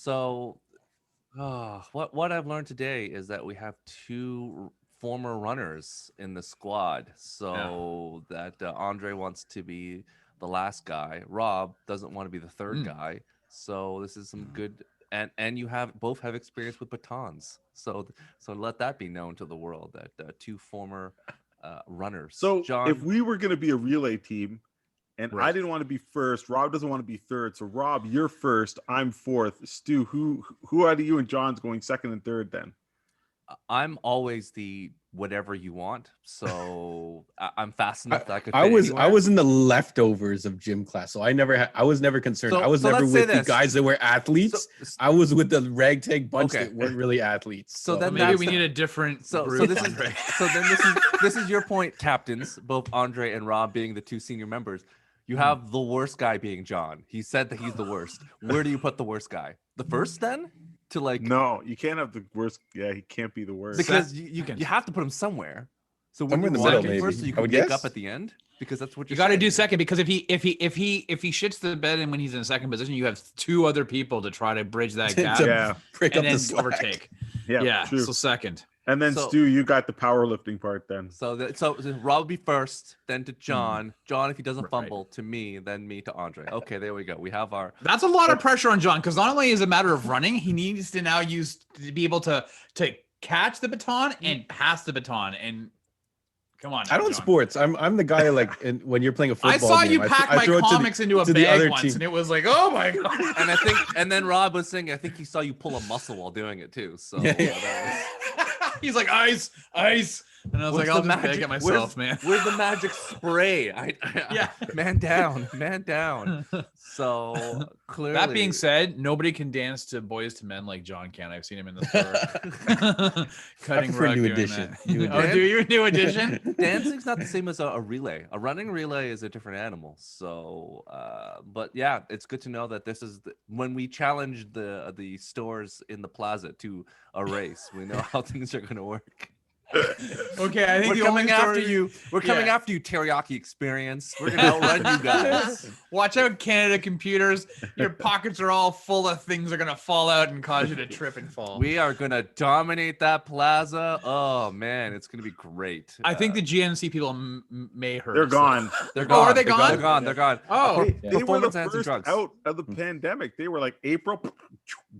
So what I've learned today is that we have two former runners in the squad. Yeah. So that Andre wants to be the last guy. Rob doesn't want to be the third Mm. guy. So this is some good, and you have both have experience with batons. So let that be known to the world that two former runners. So if John, we were going to be a relay team, and I Right. didn't want to be first, Rob doesn't want to be third. So Rob, you're first. I'm fourth. Stu, who out of you and John's going second and third then? I'm always the whatever you want. So I'm fast I, enough that I could I fit was anywhere. in the leftovers of gym class, so I was never concerned. So- I was so never let's say with the this. guys that were athletes. So- I was with the ragtag bunch Okay. that weren't really athletes. So then Maybe that's we the- need a different So group. this is Andre. so then this is your point, captains, both Andre and Rob being the two senior members. You have the worst guy being John. He said that he's the worst. Where do you put the worst guy? The first then? To like No, you can't have the worst. Yeah, he can't be the worst. because Second. you have to put him somewhere. So would Somewhere you in the want middle, him first so maybe. you I can would wake guess. up at the end? Because that's what You you're got to saying. do second because if he shits the bed and when he's in second position, you have two other people to try to bridge that To gap Yeah, break and up then the slack. overtake. yeah, Yeah. true. So second. And then So- Stu, you got the powerlifting part then. So Rob would be first, then to John. John, if he doesn't Right. fumble, to me, then me to Andre. Okay, there we go. We have our That's a lot of pressure on John because not only is it a matter of running, he needs to now to be able to catch the baton and pass the baton. And come on, now, I don't John. sports. I'm the guy like when you're playing a football I saw game. you pack I my throw it to the- comics into a to the bag other once, team. and it was like, oh my god. and then Rob was saying, I think he saw you pull a muscle while doing it too. So Yeah. that He's like ice, and I was Where's like, I'll the just beg magic- it myself, where's, man. Where's the magic spray? Yeah. Man down. So clearly, That being said, nobody can dance to Boys to Men like John can. I've seen him in the store. Cutting prefer rug New doing Edition. that. New Oh, Edition. do you New Edition? dancing's not the same as a relay. A running relay is a different animal. So, but yeah, it's good to know that this is when we challenge the stores in the plaza to a race. We know how things are going to work. Okay, I think We're the only coming after story- you. We're coming Yeah. after you, teriyaki experience. We're gonna outrun you guys. Watch out, Canada computers. Your pockets are all full of things that are gonna fall out and cause you to trip and fall. We are gonna dominate that plaza. Oh man, it's gonna be great. I think the GNC people may hurt. They're us. gone. they're Oh, gone. are they They're gone? gone. They're gone. Oh, They, they were the Performance-enhancing first drugs. out of the pandemic. They were like April,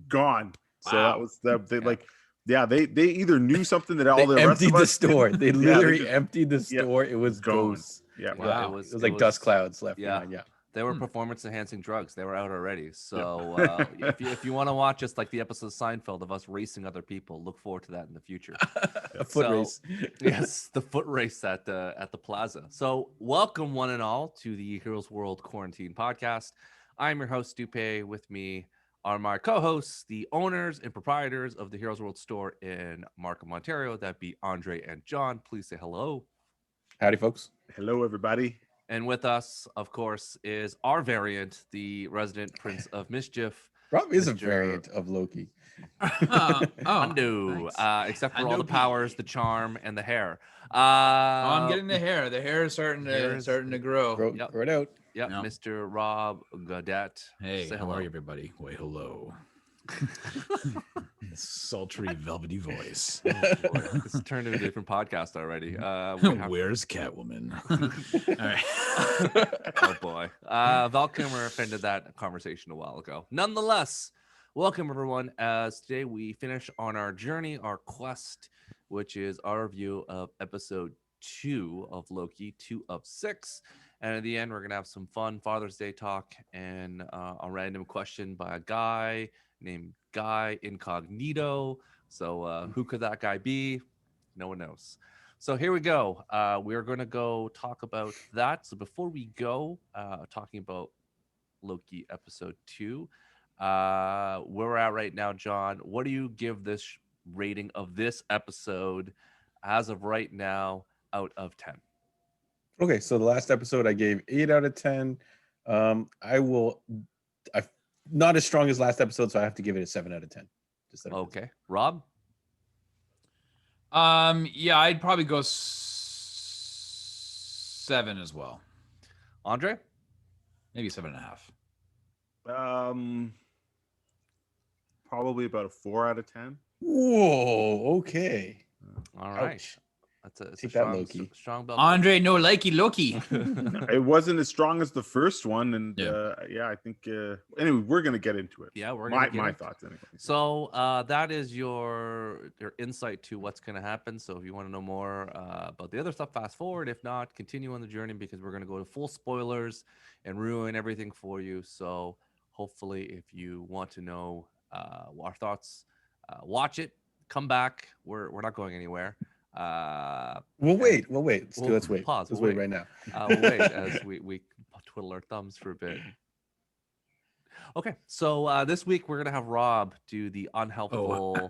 gone. So Wow. that was that. They Yeah. like, yeah. They either knew something that all They the rest emptied of the us didn't. store. They Yeah, literally just- emptied the yeah, store. It was gone. ghosts. Yeah. Wow. Yeah, it was like dust clouds left yeah. behind. Yeah. They were Hmm. performance enhancing drugs. They were out already. So if you want to watch just like the episode of Seinfeld of us racing other people, look forward to that in the future. A foot So- race. Yes, the foot race at the plaza. So welcome one and all to the Heroes World Quarantine Podcast. I'm your host, Dupe. With me are my co-hosts, the owners and proprietors of the Heroes World store in Markham, Ontario. That'd be Andre and John. Please say hello. Howdy, folks. Hello, everybody. And with us, of course, is our variant, the resident Prince of Mischief, Rob is a Mr. variant of Loki. Hondo, nice. except for all Hondo the P. powers, the charm, and the hair. Oh, I'm getting the hair. The hair is starting hair to is- grow. Grow, Yep. grow it out. Yep, Yeah. Mr. Rob Gaudette. Hey, say how hello. are you, everybody? Wait, hello. Sultry, velvety voice. Boy, this has turned into a different podcast already. We have- Where's Catwoman? All right. oh boy, Valkymer offended that conversation a while ago. Nonetheless, welcome everyone. As today we finish on our journey, our quest, which is our review of episode 2 of Loki, 2 of 6. And at the end, we're gonna have some fun Father's Day talk and a random question by a guy named Guy Incognito. So who could that guy be? No one knows. So here we go. We're going to go talk about that. So before we go, talking about Loki episode 2, where we're at right now, John, what do you give this rating of this episode as of right now out of 10? Okay, so the last episode I gave 8 out of 10. I not as strong as last episode, so I have to give it a 7 out of 10. Just that Okay. Rob? Yeah, I'd probably go 7 as well. Andre? Maybe 7.5. probably about a 4 out of 10. Whoa. Okay. All right. Ouch. It's a Take that, strong, Loki. strong belt. Andre, no likey Loki. It wasn't as strong as the first one, and Yeah. I think. Anyway, we're gonna get into it. Yeah, we're my gonna get my into- thoughts anyway. So that is your insight to what's going to happen. So if you want to know more about the other stuff, fast forward. If not, continue on the journey because we're going to go to full spoilers and ruin everything for you. So hopefully, if you want to know our thoughts, watch it. Come back. We're not going anywhere. We'll wait. Let's We'll wait. pause, Let's we'll wait wait. right now. We'll wait as we twiddle our thumbs for a bit. Okay, so this week we're gonna have Rob do the unhelpful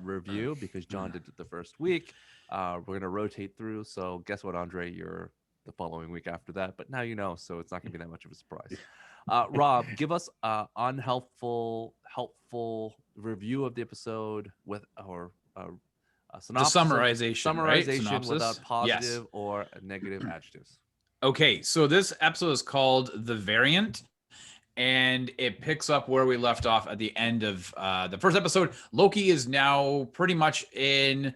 review because John did it the first week. We're gonna rotate through. So guess what, Andre? You're the following week after that, but now you know, so it's not gonna be that much of a surprise. Rob, give us helpful review of the episode with or a synopsis, summarization, right? summarization Synopsis? without Yes. positive or negative adjectives. Okay, so this episode is called The Variant, and it picks up where we left off at the end of the first episode. Loki is now pretty much in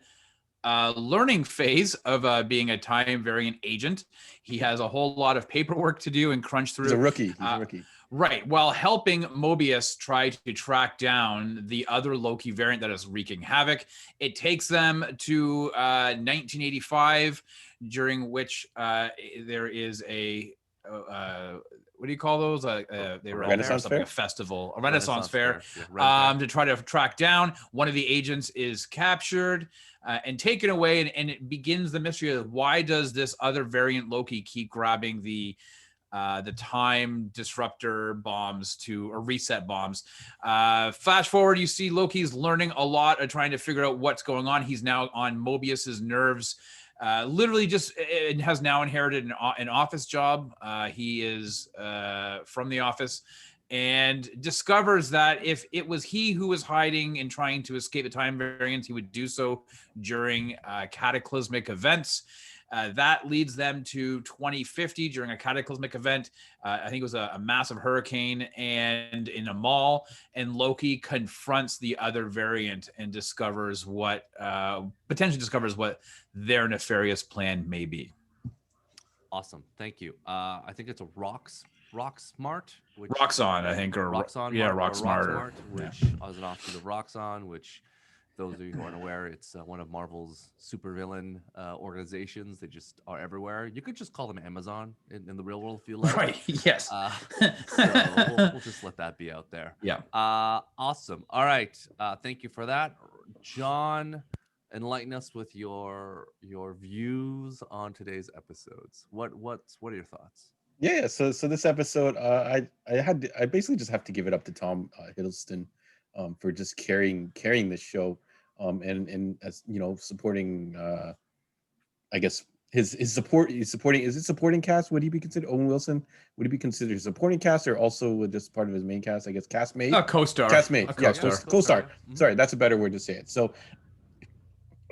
learning phase of being a time variant agent. He has a whole lot of paperwork to do and crunch through. He's a rookie. He's a rookie. Right, while helping Mobius try to track down the other Loki variant that is wreaking havoc. It takes them to 1985, during which there is a what do you call those? They were Renaissance something, fair? a festival, a Renaissance fair. Yeah, Ren Fair. To try to track down one of the agents is captured and taken away, and it begins the mystery of why does this other variant Loki keep grabbing the time disruptor bombs or reset bombs. Flash forward, you see Loki's learning a lot of trying to figure out what's going on. He's now on Mobius's nerves. Literally just has now inherited an office job. He is from the office and discovers that if it was he who was hiding and trying to escape the time variance, he would do so during cataclysmic events. That leads them to 2050 during a cataclysmic event. I think it was a massive hurricane and in a mall. And Loki confronts the other variant and potentially discovers what their nefarious plan may be. Awesome, thank you. I think it's a Roxmart, which Roxxon, I think, or Roxxon, yeah, Roxmart, Roxmart, which is an offshoot of Roxxon, which those of you who aren't aware, it's one of Marvel's supervillain organizations. They just are everywhere. You could just call them Amazon in the real world if you like. Right. Yes. So we'll just let that be out there. Yeah. Awesome. All right. Thank you for that, John. Enlighten us with your views on today's episodes. What are your thoughts? Yeah. So this episode, I basically just have to give it up to Tom Hiddleston for just carrying this show, and as you know, supporting. I guess his supporting. Is it supporting cast? Would he be considered Owen Wilson? Would he be considered supporting cast or also just part of his main cast? I guess castmate. A co-star. Castmate. A Yeah, co-star. co-star. Mm-hmm. Sorry, that's a better word to say it. So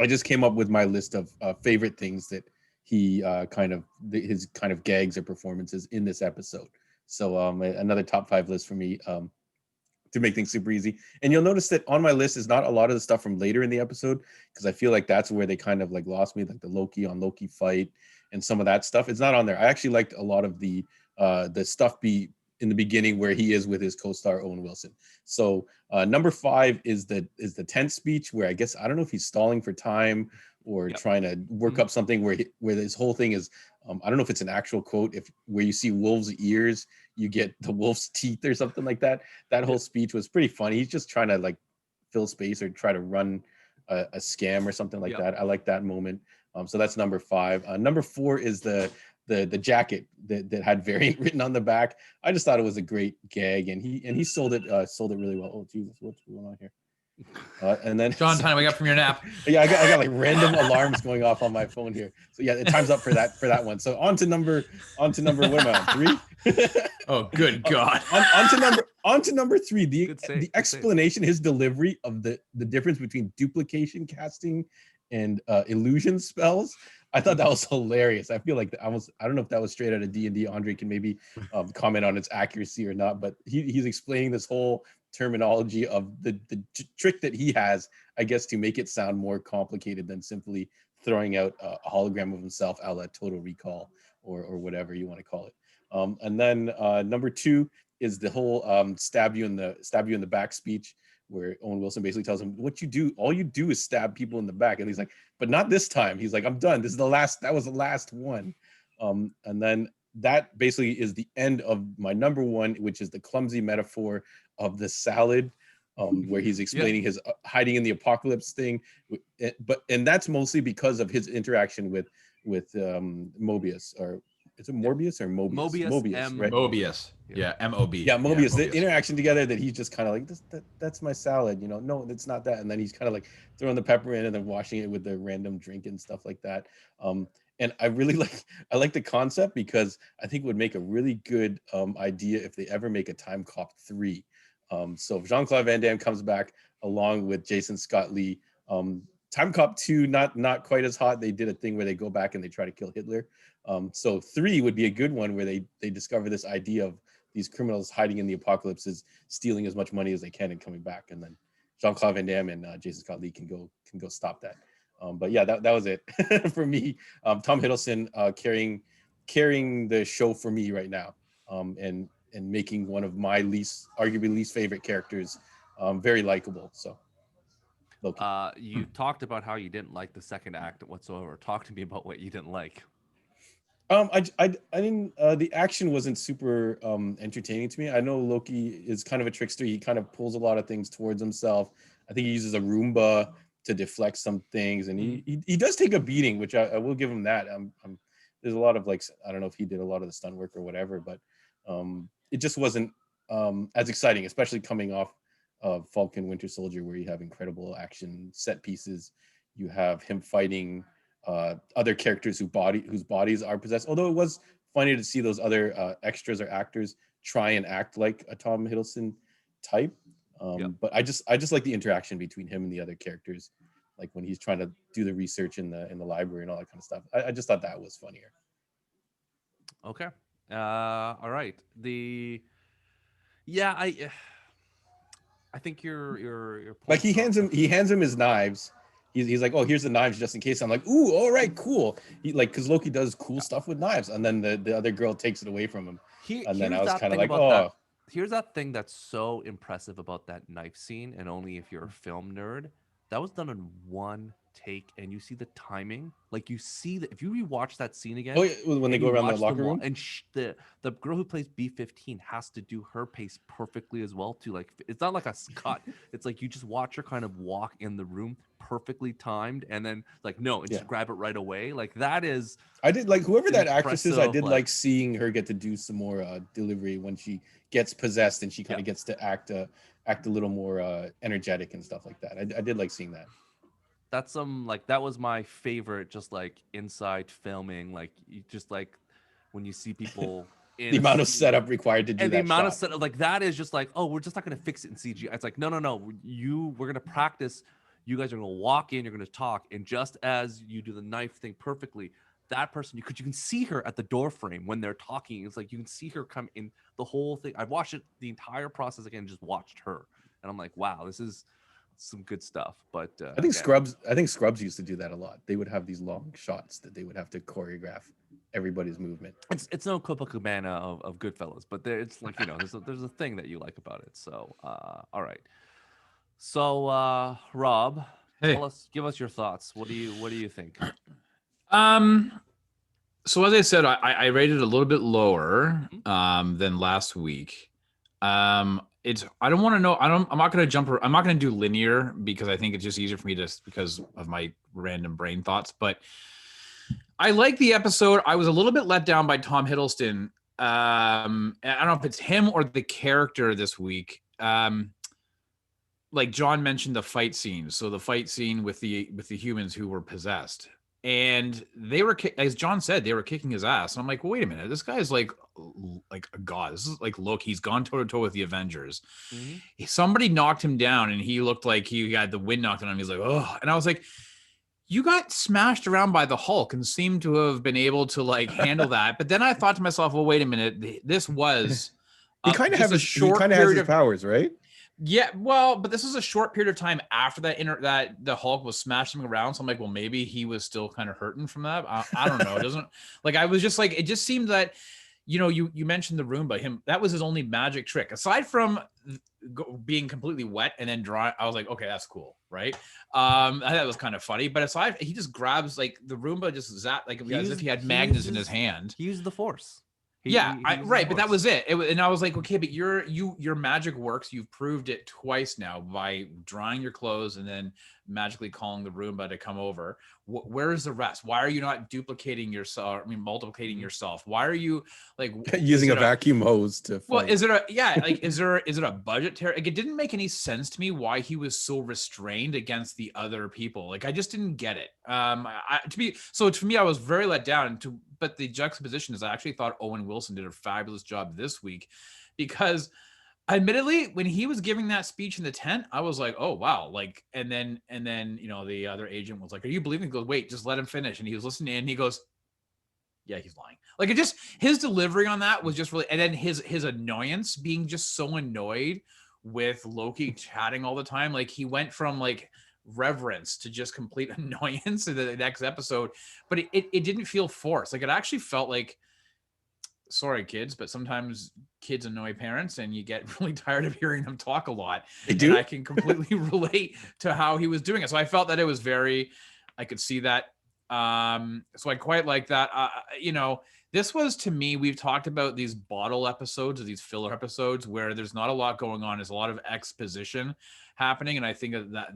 I just came up with my list of favorite things that he his kind of gags or performances in this episode. So another top 5 list for me to make things super easy. And you'll notice that on my list is not a lot of the stuff from later in the episode because I feel like that's where they kind of like lost me, like the Loki on Loki fight and some of that stuff. It's not on there. I actually liked a lot of the stuff in the beginning where he is with his co-star Owen Wilson. So number 5 is the tent speech where I guess I don't know if he's stalling for time or trying to work up something where this whole thing is I don't know if it's an actual quote, where you see wolves' ears, you get the wolf's teeth or something like that. That whole speech was pretty funny. He's just trying to like fill space or try to run a scam or something like that. I like that moment. So that's number 5. Number 4 is the jacket that had variant written on the back. I just thought it was a great gag, and he sold it really well. Oh Jesus, what's going on here? And then John, time to wake up from your nap. Yeah, I got like random alarms going off on my phone here. So yeah, time's up for that one. So on to number what am I on? 3? Oh, good God. On to number 3. Good save, The good explanation, his delivery of the difference between duplication casting and illusion spells. I thought that was hilarious. I feel like I don't know if that was straight out of D&D. Andre can maybe comment on its accuracy or not, but he's explaining this whole terminology of the trick that he has, I guess, to make it sound more complicated than simply throwing out a hologram of himself a la Total Recall or whatever you want to call it. And then number 2 is the whole stab you in the back speech, where Owen Wilson basically tells him, what you do, all you do is stab people in the back. And he's like, but not this time. He's like, I'm done. That was the last one. And then that basically is the end of my number 1, which is the clumsy metaphor of the salad, where he's explaining his hiding in the apocalypse thing. And that's mostly because of his interaction with Mobius, or is it Morbius or Mobius? Mobius, right? Mobius. Yeah, M-O-B. Yeah, Mobius. Yeah, The interaction together, that he's just kind of like, that's my salad, you know, no, it's not that. And then he's kind of like throwing the pepper in and then washing it with the random drink and stuff like that. And I really like the concept, because I think it would make a really good idea if they ever make a Time Cop 3. So if Jean-Claude Van Damme comes back along with Jason Scott Lee. Time Cop 2, not quite as hot. They did a thing where they go back and they try to kill Hitler. So 3 would be a good one, where they discover this idea of these criminals hiding in the apocalypse, is stealing as much money as they can and coming back, and then Jean-Claude Van Damme and Jason Scott Lee can go stop that. But yeah, that was it for me. Tom Hiddleston carrying the show for me right now, and making one of my arguably least favorite characters very likable. So Loki. You talked about how you didn't like the second act whatsoever. Talk to me about what you didn't like. I didn't. The action wasn't super entertaining to me. I know Loki is kind of a trickster. He kind of pulls a lot of things towards himself. I think he uses a Roomba to deflect some things, and he does take a beating, which I will give him that. There's a lot of, like, I don't know if he did a lot of the stunt work or whatever, but it just wasn't as exciting, especially coming off of Falcon Winter Soldier, where you have incredible action set pieces. You have him fighting other characters whose bodies are possessed. Although it was funny to see those other extras or actors try and act like a Tom Hiddleston type. But I just like the interaction between him and the other characters, like when he's trying to do the research in the library and all that kind of stuff. I just thought that was funnier. Okay. All right. I think you're like he hands him his knives. He's like, oh, here's the knives just in case. I'm like, ooh, all right, cool. He, like, because Loki does cool stuff with knives, and then the other girl takes it away from him. And then I was kind of like, oh. Here's that thing that's so impressive about that knife scene, and only if you're a film nerd, that was done in one take, and you see the timing. Like, you see that if you rewatch that scene again. Oh, yeah, when they go around the locker room, and the girl who plays B-15 has to do her pace perfectly as well too. Like, it's not like a cut. It's like you just watch her kind of walk in the room perfectly timed, and then like just grab it right away. Like, that is. I did like whoever that actress is. I did like seeing her get to do some more delivery when she gets possessed, and she kind of gets to act a little more energetic and stuff like that. I did like seeing that. That's that was my favorite, just like inside filming, like you just like when you see people in the amount of setup required to do and that the amount shot. of setup, like that is just like, oh, we're just not going to fix it in CGI. It's like, no, we're going to practice. You guys are going to walk in, you're going to talk, and just as you do the knife thing perfectly, that person, you can see her at the door frame when they're talking. It's like you can see her come in the whole thing. I've watched it the entire process again, just watched her, and I'm like, wow, this is some good stuff. But I think Scrubs used to do that a lot. They would have these long shots that they would have to choreograph everybody's movement. It's no Copacabana of Goodfellas, but it's like, there's a thing that you like about it. So all right. So Rob, hey. Give us your thoughts. What do you think? So as I said, I rated it a little bit lower than last week. I don't want to know. I'm not going to do linear, because I think it's just easier for me because of my random brain thoughts. But I like the episode. I was a little bit let down by Tom Hiddleston. I don't know if it's him or the character this week. Like John mentioned, the fight scene. So the fight scene with the humans who were possessed. And they were, as John said, they were kicking his ass. And I'm like, well, wait a minute. This guy is like a god. This is like, look, he's gone toe to toe with the Avengers. Mm-hmm. Somebody knocked him down, and he looked like he had the wind knocked on him. He's like, oh. And I was like, you got smashed around by the Hulk and seem to have been able to like handle that. But then I thought to myself, well, wait a minute. This was he kind of has his powers, right? Yeah, well, but this was a short period of time after that the Hulk was smashing him around. So I'm like, well, maybe he was still kind of hurting from that. I don't know. It doesn't like I was just like it just seemed that you mentioned the Roomba. That was his only magic trick aside from being completely wet and then dry. I was like, okay, that's cool, right? I thought that was kind of funny. But aside, he just grabs like the Roomba just as if he had magnets in his hand. He used the Force. Right, but that was it. And I was like, okay, but your magic works. You've proved it twice now by drying your clothes and then magically calling the Roomba to come over. Where is the rest? Why are you not duplicating yourself? I mean, multiplicating yourself. Why are you like using a vacuum hose to fight? Well, is it a budgetary? Like, it didn't make any sense to me why he was so restrained against the other people. Like, I just didn't get it. To me, I was very let down. But the juxtaposition is I actually thought Owen Wilson did a fabulous job this week because admittedly, when he was giving that speech in the tent, I was like, oh, wow. Like, and then, the other agent was like, are you believing? He goes, wait, just let him finish. And he was listening and he goes, yeah, he's lying. Like his delivery on that was just really, and then his annoyance being just so annoyed with Loki chatting all the time. Like he went from like reverence to just complete annoyance in the next episode, but it didn't feel forced. Like it actually felt like, sorry kids, but sometimes kids annoy parents and you get really tired of hearing them talk a lot. They do. And I can completely relate to how he was doing it. So I felt that it was I could see that. So I quite like that. This was, to me, we've talked about these bottle episodes or these filler episodes where there's not a lot going on. There's a lot of exposition happening. And I think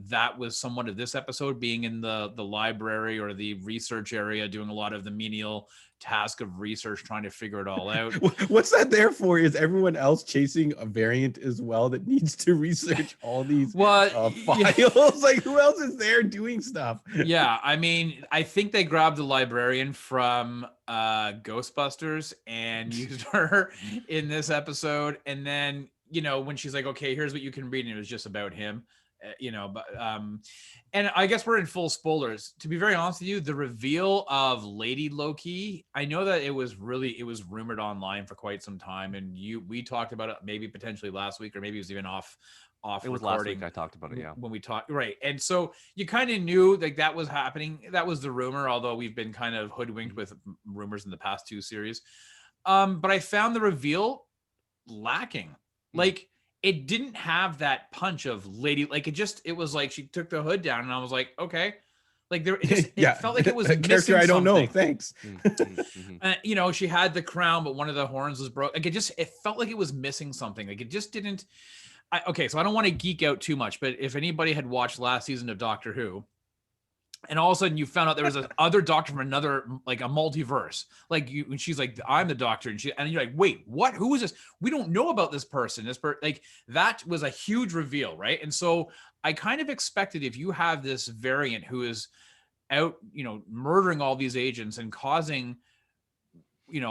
that was somewhat of this episode, being in the library or the research area, doing a lot of the menial task of research, trying to figure it all out. What's that there for? Is everyone else chasing a variant as well that needs to research all these files? Yeah. Like, who else is there doing stuff? Yeah, I mean, I think they grabbed the librarian from Ghostbusters and used her in this episode. And then, when she's like, okay, here's what you can read, and it was just about him. And I guess we're in full spoilers. To be very honest with you, the reveal of Lady Loki, I know that it was rumored online for quite some time, and we talked about it maybe potentially last week, or maybe it was even off. It was last week I talked about it, yeah. When we talked, right. And so you kind of knew like that was happening. That was the rumor, although we've been kind of hoodwinked with rumors in the past two series. But I found the reveal lacking. Like, it didn't have that punch of Lady, like it was like she took the hood down and I was like, okay, like it felt like it was a character I don't know, thanks. She had the crown but one of the horns was broke. Like it felt like it was missing something. Like it just didn't. Okay, so I don't want to geek out too much, but if anybody had watched last season of Doctor Who and all of a sudden you found out there was another doctor from another, like a multiverse, like and she's like, I'm the doctor, and you're like, wait, what? Who is this? We don't know about this person. Like that was a huge reveal, right? And so I kind of expected, if you have this variant who is out, murdering all these agents and causing,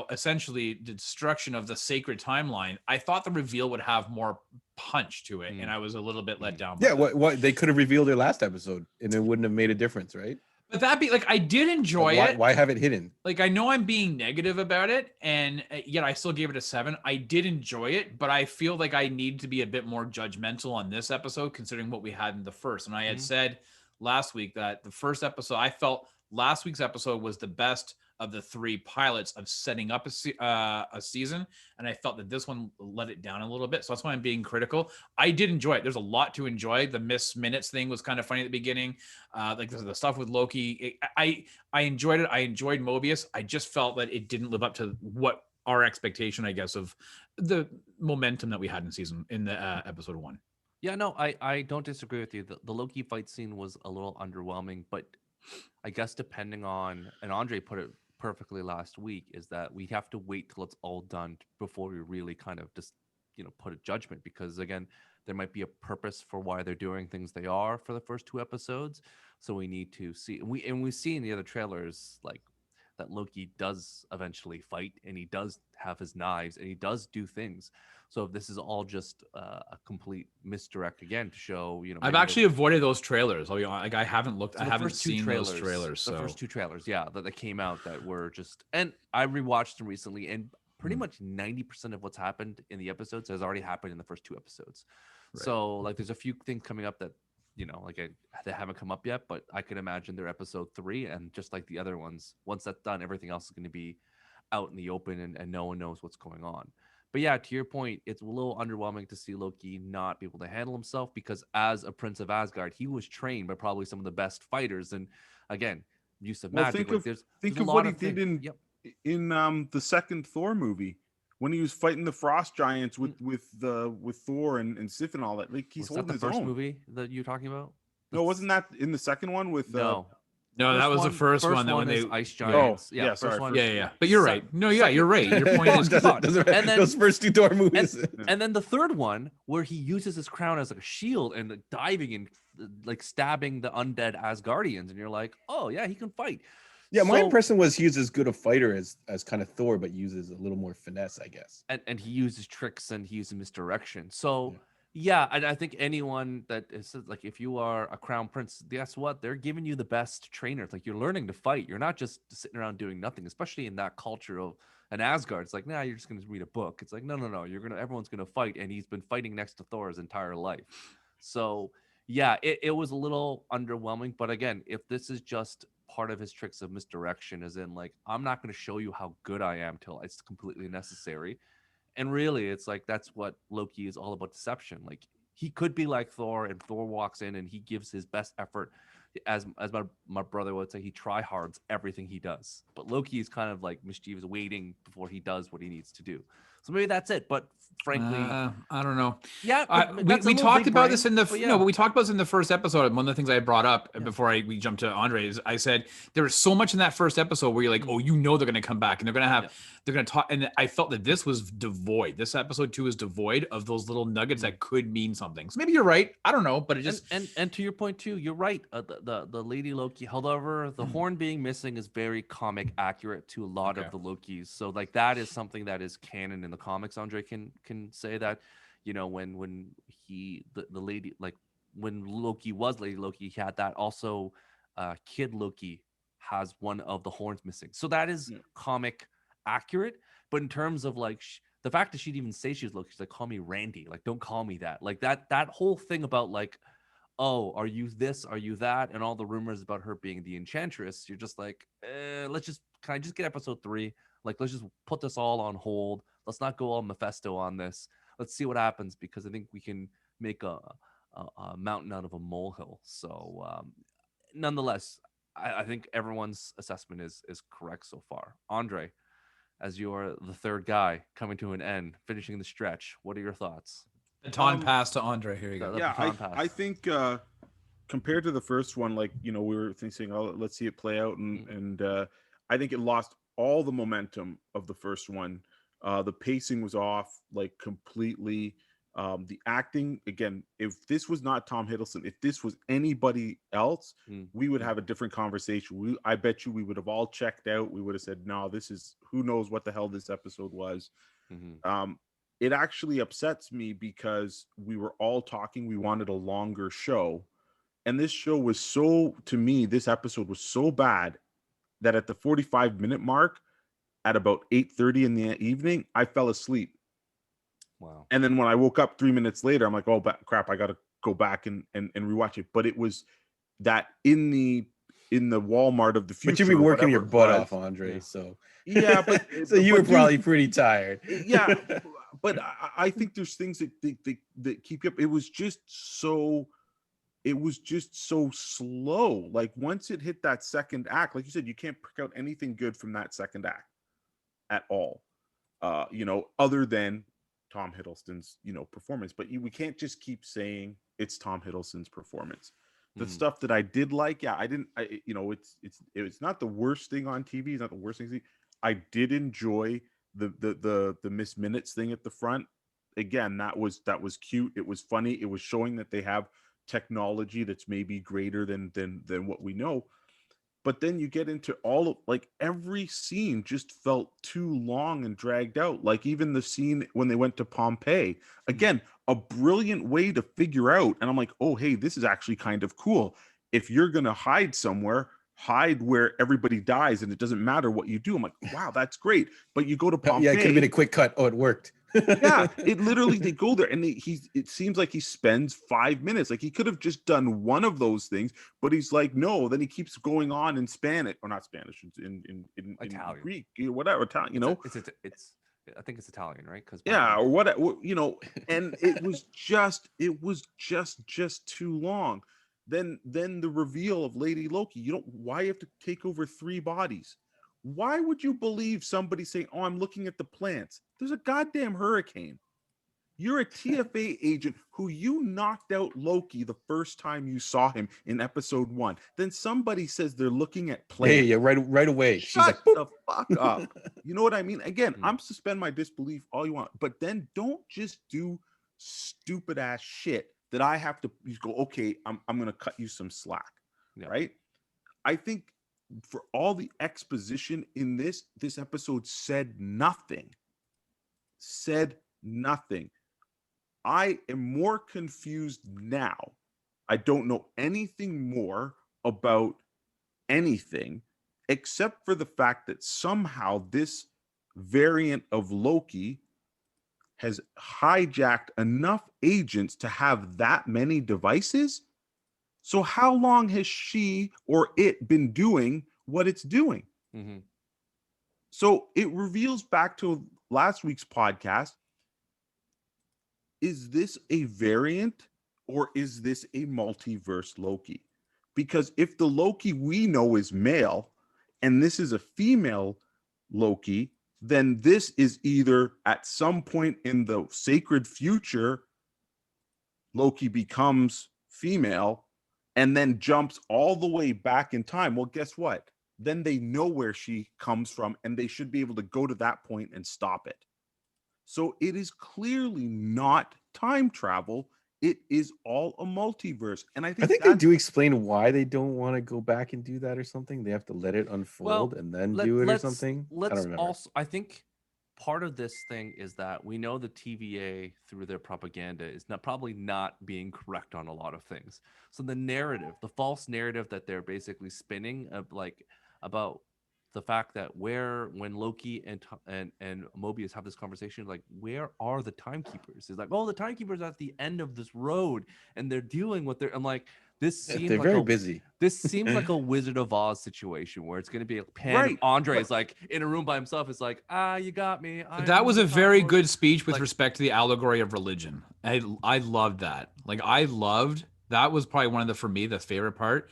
essentially the destruction of the sacred timeline, I thought the reveal would have more punch to it, and I was a little bit let down by that. What they could have revealed their last episode and it wouldn't have made a difference, right? But that be like, I did enjoy it. Why have it hidden? Like, I know I'm being negative about it, and yet I still gave it a 7. I did enjoy it, but I feel like I need to be a bit more judgmental on this episode, considering what we had in the first. And I had said last week that the first episode, I felt last week's episode was the best of the 3 pilots of setting up a season, and I felt that this one let it down a little bit. So that's why I'm being critical. I did enjoy it. There's a lot to enjoy. The Miss Minutes thing was kind of funny at the beginning. Like the stuff with Loki, I enjoyed it. I enjoyed Mobius. I just felt that it didn't live up to what our expectation, I guess, of the momentum that we had in the episode 1. Yeah, no, I don't disagree with you. The Loki fight scene was a little underwhelming, but I guess depending on, and Andre put it perfectly last week, is that we have to wait till it's all done before we really kind of just put a judgment, because again, there might be a purpose for why they're doing things they are for the first 2 episodes. So we need to see, and we see in the other trailers like that Loki does eventually fight, and he does have his knives, and he does do things. So if this is all just a complete misdirect again to show, I've actually avoided those trailers. Like I haven't looked, I haven't seen those trailers. The first 2 trailers, yeah, that came out that were just, and I rewatched them recently, and pretty much 90% of what's happened in the episodes has already happened in the first 2 episodes. So like there's a few things coming up that like they haven't come up yet, but I could imagine they're episode 3, and just like the other ones, once that's done, everything else is going to be out in the open, and no one knows what's going on. But yeah, to your point, it's a little underwhelming to see Loki not be able to handle himself, because as a Prince of Asgard, he was trained by probably some of the best fighters, and again, use of magic. Think of what he did in the second Thor movie, when he was fighting the frost giants with Thor and Sif and all that. Like, he's holding his own. Was that the first movie that you're talking about? No, wasn't that in the second one with No, that was the first one. That when they ice giants. Oh, yeah, sorry. Yeah. But you're right. No, yeah, you're right. Your point is and then, those first 2 Thor movies. And then the third one, where he uses his crown as like a shield and like, diving and like stabbing the undead Asgardians, and you're like, oh yeah, he can fight. Yeah, my impression was he's as good a fighter as kind of Thor, but uses a little more finesse, I guess. And he uses tricks and he uses misdirection. So yeah, and I think anyone that is like, if you are a crown prince, guess what? They're giving you the best trainers. Like, you're learning to fight. You're not just sitting around doing nothing, especially in that culture of an Asgard. It's like, nah, you're just going to read a book. It's like, no. Everyone's going to fight. And he's been fighting next to Thor his entire life. So yeah, it was a little underwhelming. But again, if this is just part of his tricks of misdirection, as in like, I'm not going to show you how good I am till it's completely necessary. And really, it's like, that's what Loki is all about, deception. Like, he could be like Thor, and Thor walks in and he gives his best effort. As my brother would say, he try-hards everything he does. But Loki is kind of like mischievous, waiting before he does what he needs to do. So maybe that's it. But frankly, I don't know. Yeah, we talked about this in the but we talked about this in the first episode. And one of the things I brought up before we jumped to Andre is I said there was so much in that first episode where you're like, oh, they're going to come back and they're going to talk. And I felt that this was devoid. This episode 2 is devoid of those little nuggets that could mean something. So maybe you're right. I don't know, but it just and to your point too, you're right. The Lady Loki. However, the horn being missing is very comic accurate to a lot of the Lokis. So like, that is something that is canon in the comics. Andre can say that, when the lady, like when Loki was Lady Loki, he had that. Also, Kid Loki has one of the horns missing. So that is comic accurate. But in terms of like the fact that she'd even say she was Loki, she's like, call me Randy. Like, don't call me that. Like that whole thing about like, oh, are you this? Are you that? And all the rumors about her being the Enchantress. You're just like, can I just get episode 3? Like, let's just put this all on hold. Let's not go all Mephisto on this. Let's see what happens, because I think we can make a mountain out of a molehill. So nonetheless, I think everyone's assessment is correct so far. Andre, as you're the third guy coming to an end, finishing the stretch, what are your thoughts? Baton pass to Andre. Here you go. Yeah, I think compared to the first one, like, we were thinking, oh, let's see it play out, and I think it lost all the momentum of the first one. The pacing was off, like, completely. The acting, again, if this was not Tom Hiddleston, if this was anybody else, we would have a different conversation. I bet you we would have all checked out. We would have said, no, this is, who knows what the hell this episode was. It actually upsets me, because we were all talking, we wanted a longer show. And this show was this episode was so bad that at the 45-minute mark, at about 8:30 in the evening, I fell asleep. Wow. And then when I woke up 3 minutes later, I'm like, oh, crap, I got to go back and rewatch it. But it was that in the Walmart of the future. But you've been working your butt off, Andre. So yeah, but so you were probably pretty tired. Yeah, but I think there's things that keep you up. It was just so slow. Like, once it hit that second act, like you said, you can't pick out anything good from that second act at all. Other than Tom Hiddleston's, performance. But we can't just keep saying it's Tom Hiddleston's performance. The stuff that I did like, it's not the worst thing on TV. It's not the worst thing. I did enjoy the Miss Minutes thing at the front. Again, that was cute. It was funny. It was showing that they have technology that's maybe greater than what we know. But then you get into all of, like, every scene just felt too long and dragged out. Like, even the scene when they went to Pompeii, again, a brilliant way to figure out. And I'm like, oh, hey, this is actually kind of cool. If you're going to hide somewhere, hide where everybody dies and it doesn't matter what you do. I'm like, wow, that's great. But you go to Pompeii. Yeah, it could have been a quick cut. Oh, it worked. Yeah, it literally, they go there and it seems like he spends 5 minutes. Like he could have just done one of those things, but he's like, no. Then he keeps going on in Spanish, or not Spanish, in Italian. Greek, whatever, Italian, you know. It's I think it's Italian, right? Because Yeah, or what, you know. And it was just too long. Then the reveal of Lady Loki. You don't, why you have to take over 3 bodies? Why would you believe somebody saying, oh, I'm looking at the plants? There's a goddamn hurricane. You're a TFA agent who you knocked out Loki the first time you saw him in episode 1. Then somebody says they're looking at plants. Hey, yeah, right away. She's Shut like, the fuck up. You know what I mean? Again, I'm suspend my disbelief all you want, but then don't just do stupid ass shit that I have to go, okay, I'm gonna cut you some slack. Yeah. Right? I think for all the exposition in this episode said nothing. I am more confused now. I don't know anything more about anything except for the fact that somehow this variant of Loki has hijacked enough agents to have that many devices. So how long has she or it been doing what it's doing? Mm-hmm. So it reveals back to last week's podcast. Is this a variant or is this a multiverse Loki? Because if the Loki we know is male and this is a female Loki, then this is either at some point in the sacred future, Loki becomes female and then jumps all the way back in time. Well, guess what? Then they know where she comes from and they should be able to go to that point and stop it. So it is clearly not time travel. It is all a multiverse. And I think they do explain why they don't want to go back and do that or something. They have to let it unfold and then do it or something. I don't remember. Also, I think part of this thing is that we know the TVA through their propaganda is probably not being correct on a lot of things. So the narrative, the false narrative that they're basically spinning of about the fact that when Loki and Mobius have this conversation, like, where are the timekeepers? It's like, oh, the timekeepers are at the end of this road and they're dealing with I'm like, this seems they're like very busy. This seems like a Wizard of Oz situation where it's going to be a Pan. Right. Andre is like in a room by himself. It's like, you got me. That was a very good speech with respect to the allegory of religion. I loved that. Like, that was probably one of for me, the favorite part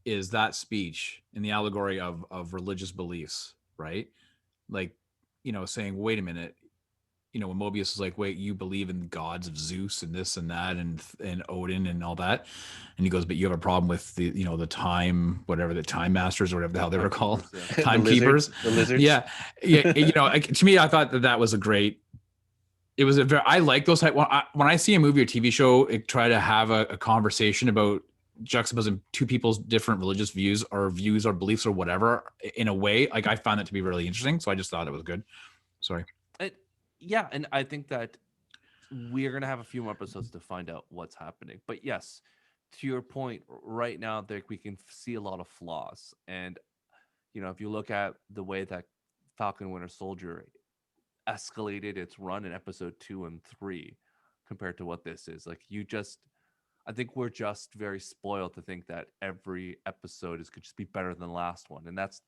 is that speech in the allegory of religious beliefs, right? Like, saying, wait a minute, when Mobius is like, wait, you believe in the gods of Zeus and this and that and Odin and all that, and he goes, but you have a problem with the the time, whatever, the time masters or whatever the hell they were called, timekeepers, the lizards. Yeah. To me, I thought that was a great. It was I like those type. When I see a movie or TV show, try to have a conversation about juxtaposing two people's different religious views or beliefs or whatever in a way, like, I found that to be really interesting. So I just thought it was good. Sorry. Yeah, and I think that we're going to have a few more episodes to find out what's happening. But yes, to your point, right now we can see a lot of flaws. And, if you look at the way that Falcon Winter Soldier escalated its run in episode 2 and 3 compared to what this is, like, I think we're just very spoiled to think that every episode could just be better than the last one. And that's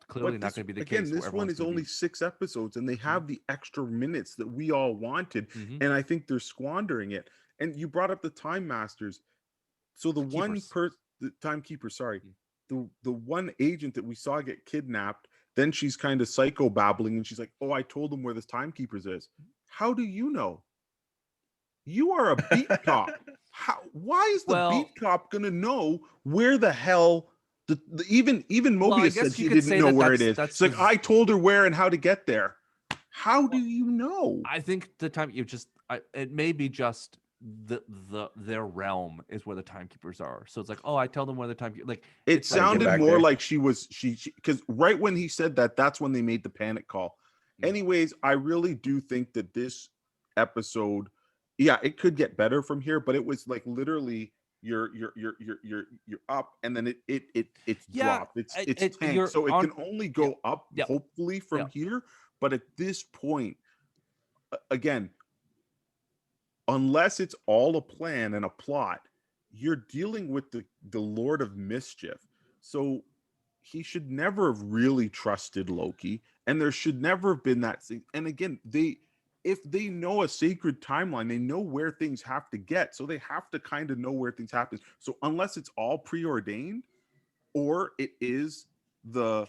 clearly not going to be the case. Again, this one is only 6 episodes and they have the extra minutes that we all wanted. Mm-hmm. And I think they're squandering it. And you brought up the Time Masters. So the timekeepers, sorry. The one agent that we saw get kidnapped, then she's kind of psycho babbling and she's like, oh, I told them where the timekeepers is. How do you know? You are a beat cop. Why is the beat cop gonna know where the hell even Mobius said she didn't know where it is? It's like, I told her where and how to get there. How do you know? I think the time it may be just their realm is where the timekeepers are. So it's like, oh, I tell them where the timekeepers, like, it sounded more like she because right when he said that's when they made the panic call. Anyways, I really do think that this episode, yeah, it could get better from here, but it was like literally you're up and then it's dropped. It's tanked. So it can only go up hopefully from here. But at this point, again, unless it's all a plan and a plot, you're dealing with the Lord of Mischief. So he should never have really trusted Loki, and there should never have been that thing. And again, if they know a sacred timeline, they know where things have to get. So they have to kind of know where things happen. So unless it's all preordained, or it is the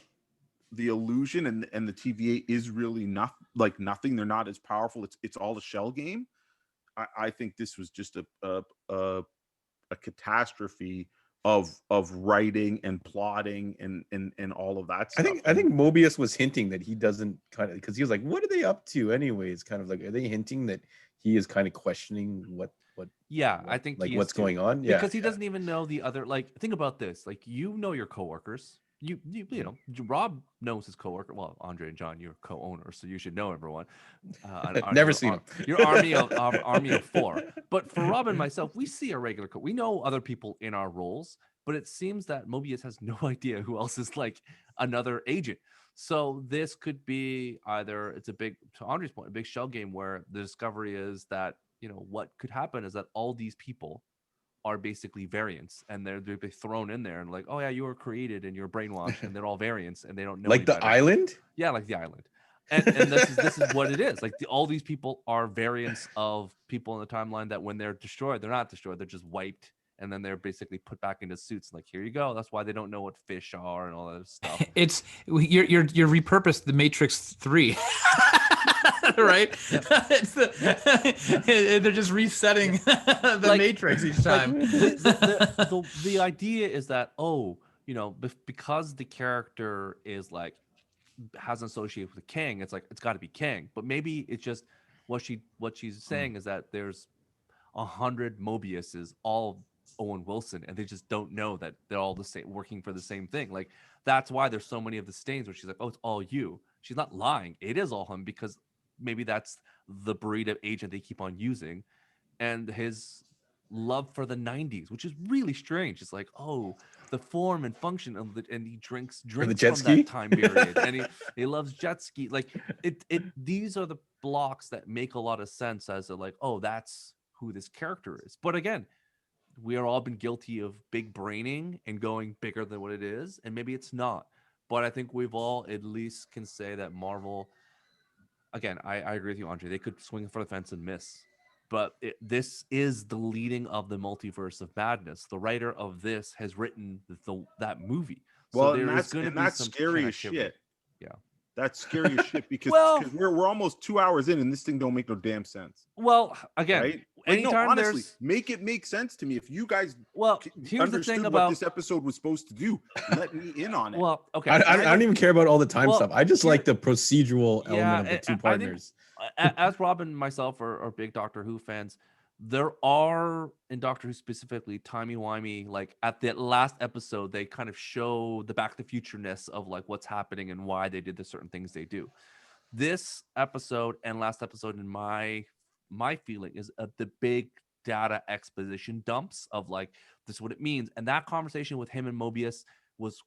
illusion and the TVA is really not like nothing, they're not as powerful, it's all a shell game. I think this was just a catastrophe of writing and plotting and all of that stuff. I think Mobius was hinting that he doesn't kind of, because he was like, what are they up to anyways? Kind of like, are they hinting that he is kind of questioning what I think like he what's is too. going on? Yeah, Because he doesn't even know the other, like, think about this, like, you know your coworkers. You know, Rob knows his coworker. Well, Andre and John, you're co-owners, so you should know everyone. Never seen him. Your army of 4. But for Rob and myself, we see a regular we know other people in our roles, but it seems that Mobius has no idea who else is like another agent. So this could be either it's a big, to Andre's point, a big shell game where the discovery is that, you know, what could happen is that all these people are basically variants, and they're thrown in there and like, oh yeah, you were created and you're brainwashed, and they're all variants and they don't know like the better. island. Yeah, like the island. And this is what it is. Like all these people are variants of people in the timeline that when they're destroyed, they're not destroyed, they're just wiped, and then they're basically put back into suits. Like, here you go. That's why they don't know what fish are and all that stuff. It's you're repurposed the Matrix 3. Right? It's they're just resetting the Matrix each time. The idea is that, oh, you know, because the character is like has an association with Kang, it's like it's got to be Kang. But maybe it's just what she's saying is that there's 100 Mobiuses, all Owen Wilson, and they just don't know that they're all the same, working for the same thing. Like that's why there's so many of the stains where she's like, oh, it's all you. She's not lying. It is all him, because maybe that's the breed of agent they keep on using, and his love for the 90s, which is really strange. It's like, oh, the form and function of the, and he drinks jet from ski? that time period, and he loves jet ski. Like it these are the blocks that make a lot of sense as a like, oh, that's who this character is. But again, we are all been guilty of big braining and going bigger than what it is, and maybe it's not. But I think we've all at least can say that Marvel, again, I agree with you, Andre, they could swing for the fence and miss. But this is the leading of the multiverse of madness. The writer of this has written that movie. So Well, there and is going to be that's some scary as connectivity. shit. Yeah. That's scary as shit because Well- we're almost 2 hours in and this thing don't make no damn sense. Well, again, Right? Like, no, anytime honestly, there's make it make sense to me. If you guys well, here's the understood thing what about this episode was supposed to do, let me in on it. well, okay. I don't even care about all the time Well, stuff. I just here- like the procedural Yeah, element of the two I think- partners. As Robin and myself are big Doctor Who fans, there are in Doctor Who specifically timey-wimey, like at the last episode they kind of show the Back to the Future-ness of like what's happening and why they did the certain things they do. This episode and last episode, in my feeling, is the big data exposition dumps of like, this is what it means. And that conversation with him and Mobius was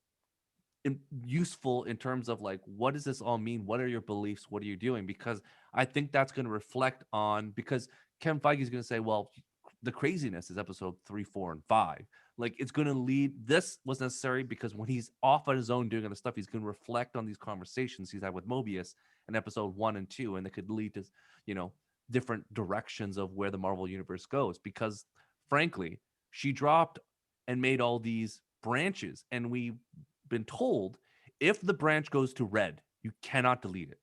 useful in terms of like, what does this all mean? What are your beliefs? What are you doing? Because I think that's going to reflect on, because Kevin Feige is going to say, well, the craziness is episode 3, 4, and 5. Like, it's going to lead, this was necessary because when he's off on his own doing other stuff, he's going to reflect on these conversations he's had with Mobius in episode 1 and 2, and it could lead to, you know, different directions of where the Marvel universe goes. Because frankly, she dropped and made all these branches, and we've been told if the branch goes to red, you cannot delete it.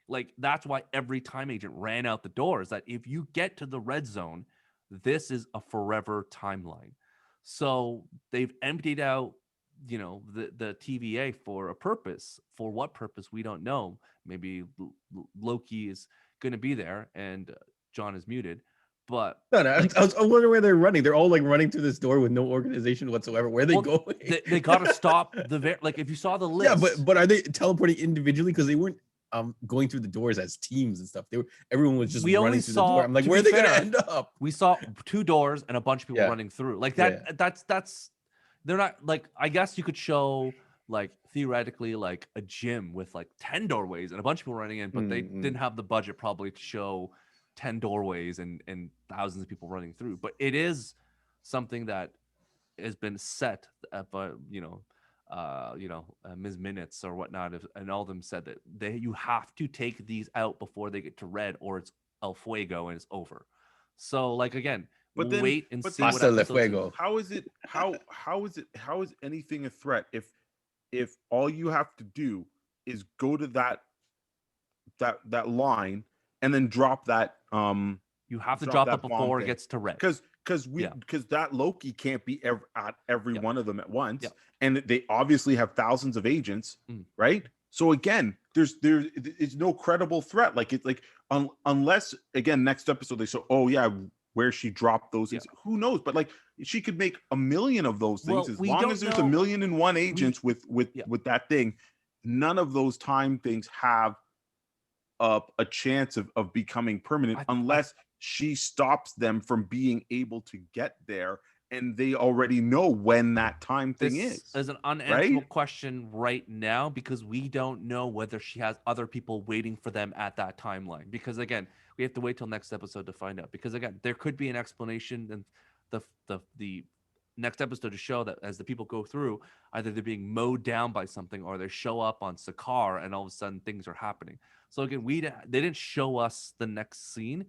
Like, that's why every time agent ran out the door, is that if you get to the red zone, this is a forever timeline. So they've emptied out, you know, the TVA for a purpose. For what purpose, we don't know. Maybe Loki is going to be there, and John is muted. But No, I was wondering where they're running. They're all like running through this door with no organization whatsoever. Where are they going? They got to stop like, if you saw the list. Yeah, but are they teleporting individually? Because they weren't going through the doors as teams and stuff. Everyone was just running through the door. I'm like, where are they gonna end up? We saw 2 doors and a bunch of people running through. Like that. Yeah. That's they're not like, I guess you could show like theoretically like a gym with like 10 doorways and a bunch of people running in, but they didn't have the budget probably to show 10 doorways and thousands of people running through. But it is something that has been set by Ms. Minutes or whatnot, and all of them said that you have to take these out before they get to red, or it's El Fuego and it's over. So like again, But we'll then- wait and but see then- what Hasta le episodes- fuego. How is anything a threat if all you have to do is go to that line and then drop that You have to drop drop that it before bomb it thing. gets to red. because Yeah. that Loki can't be at every Yep. one of them at once, Yep. and they obviously have thousands of agents, Mm. right? So again, it's no credible threat. Like it's like unless again next episode they say, oh yeah, where she dropped those things, who knows? But like she could make a million of those things Well, as we long don't as there's know- 1,000,001 agents with Yeah. that thing. None of those time things have a chance of becoming permanent unless she stops them from being able to get there, and they already know when that time thing This is. an unanswerable right? question right now because we don't know whether she has other people waiting for them at that timeline. Because again, we have to wait till next episode to find out. Because again, there could be an explanation in the next episode to show that as the people go through, either they're being mowed down by something or they show up on Sakaar and all of a sudden things are happening. So again, they didn't show us the next scene.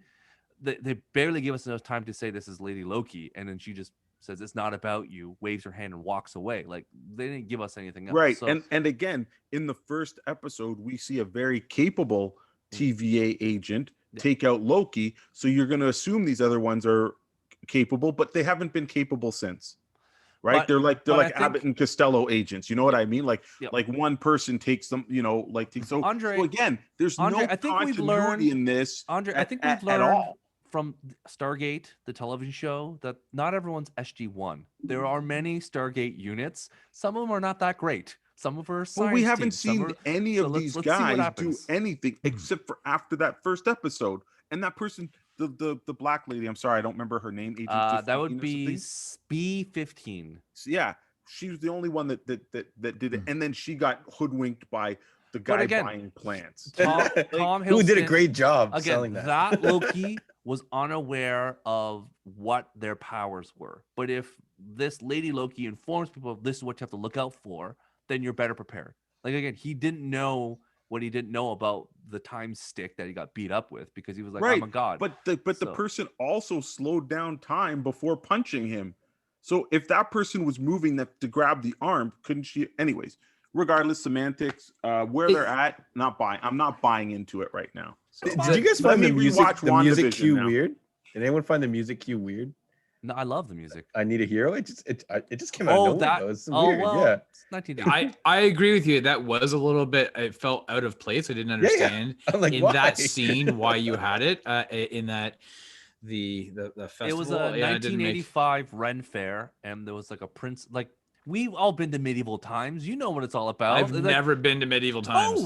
They barely give us enough time to say this is Lady Loki, and then she just says it's not about you, waves her hand and walks away. Like they didn't give us anything else. Right. So, And again, in the first episode, we see a very capable TVA agent Yeah. take out Loki. So you're going to assume these other ones are capable, but they haven't been capable since. Right? But- they're like but I think- Abbott and Costello agents. You know what I mean? Like Yep. like one person takes them, so Andre- so again, there's Andre, no I think we've continuity learned- in this. Andre, I think at we've learned all. from Stargate, the television show, that not everyone's SG-1. There are many Stargate units. Some of them are not that great. Some of them are science Well, we haven't teams. Some seen are- any so of let's- these let's see what guys do happens. anything except for after that first episode. And that person, the black lady, I'm sorry, I don't remember her name. Agent that 15 would or be something. B-15. So, yeah, she was the only one that did it, and then she got hoodwinked by the But guy again, buying plants. Tom Who did a Hiddleston- great job Again, selling that. that Loki was unaware of what their powers were. But if this Lady Loki informs people this is what you have to look out for, then you're better prepared. Like again, he didn't know what he didn't know about the time stick that he got beat up with because he was like, Right, "I'm a god." But the So- person also slowed down time before punching him. So if that person was moving that to grab the arm, couldn't she? Anyways, regardless, semantics, where they're at, not buying. I'm not buying into it right now. So, Did you guys let find me the music rewatch cue WandaVision now. weird? Did anyone find the music cue weird? No, I love the music. I Need a Hero. It just came out of nowhere. Though. It's weird. well, Yeah. it's 1980. I agree with you. That was a little bit. It felt out of place. I didn't yeah. understand I'm like, in why? that scene why you had it. In that the festival. It was a Yeah, it didn't make- 1985 Ren Fair, and there was like a prince. Like we've all been to medieval times. You know what it's all about. I've Like, never been to medieval times.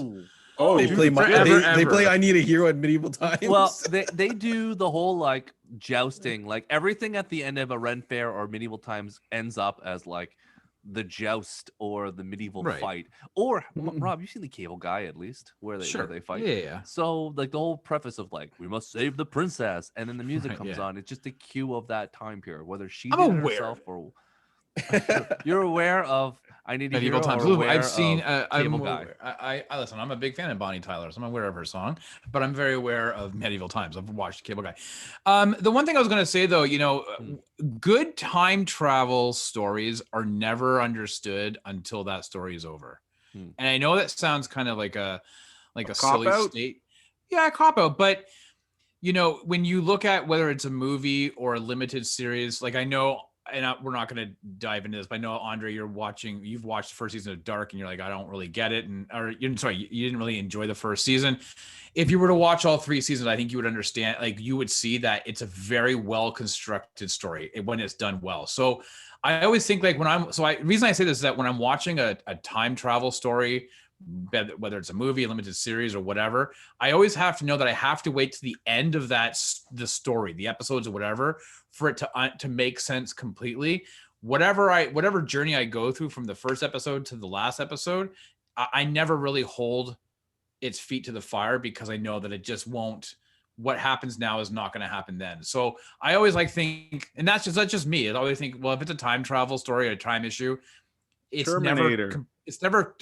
Oh, They dude, play forever, they play ever. I Need a Hero at medieval times. well, they do the whole like jousting. Like everything at the end of a Ren Fair or medieval times ends up as like the joust or the medieval Right. fight. Or Rob, you've seen the Cable Guy at least where they fight. Yeah. So like the whole preface of like we must save the princess, and then the music Right, comes yeah. on. It's just a cue of that time period, whether she I'm did it aware. herself or you're aware of. I Need a Medieval Hero. times. Or Look, aware I've seen. of I'm Cable Guy. aware- I listen. I'm a big fan of Bonnie Tyler, so I'm aware of her song. But I'm very aware of medieval times. I've watched Cable Guy. The one thing I was going to say though, good time travel stories are never understood until that story is over. Hmm. And I know that sounds kind of like a A silly cop-out? state. Yeah, a cop out. But when you look at whether it's a movie or a limited series, like I know. And we're not going to dive into this, but I know Andre, you've watched the first season of Dark, and you're like, I don't really get it, you didn't really enjoy the first season. If you were to watch all 3 seasons, I think you would understand, like you would see that it's a very well constructed story when it's done well. So I always think like the reason I say this is that when I'm watching a time travel story, whether it's a movie, a limited series, or whatever, I always have to know that I have to wait to the end of the story, the episodes or whatever, for it to make sense completely. Whatever journey I go through from the first episode to the last episode, I never really hold its feet to the fire because I know that it just won't what happens now is not going to happen then. So I always think, and that's just me. I always think, well, if it's a time travel story or a time issue, it's Terminator. never.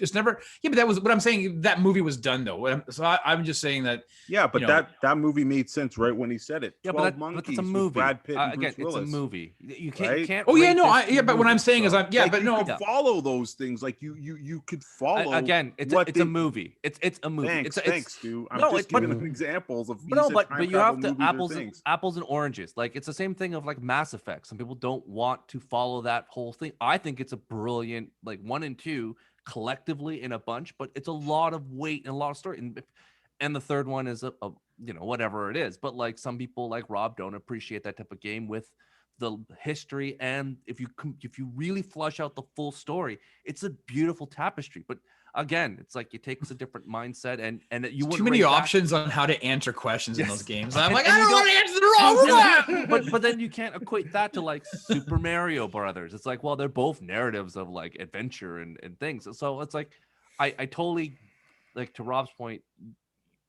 Yeah, but that was what I'm saying. That movie was done though. So I'm just saying that. Yeah, but that movie made sense right when he said it. Yeah, 12 but Monkeys it's a with movie. Brad Pitt and Again, Bruce Willis. it's a movie. You can't. Right? You can't Oh yeah, rate no, this but what I'm saying is, Like, but you no. could follow those things. Like you could follow. Again, it's a movie. It's a movie. Thanks, Stu. I'm No, just giving them examples of. But you have to things. apples and oranges. Like it's the same thing of like Mass Effect. Some people don't want to follow that whole thing. I think it's a brilliant 1 and 2 collectively in a bunch, but it's a lot of weight and a lot of story. And the third one is a whatever it is. But like some people like Rob don't appreciate that type of game with the history. And if you really flush out the full story, it's a beautiful tapestry. But again, it's like it takes a different mindset, and you too many options on how to answer questions in those games. I'm like, I don't want to answer the wrong one. But then you can't equate that to like Super Mario Brothers. It's like, well, they're both narratives of like adventure and things. So it's like, I totally, like to Rob's point,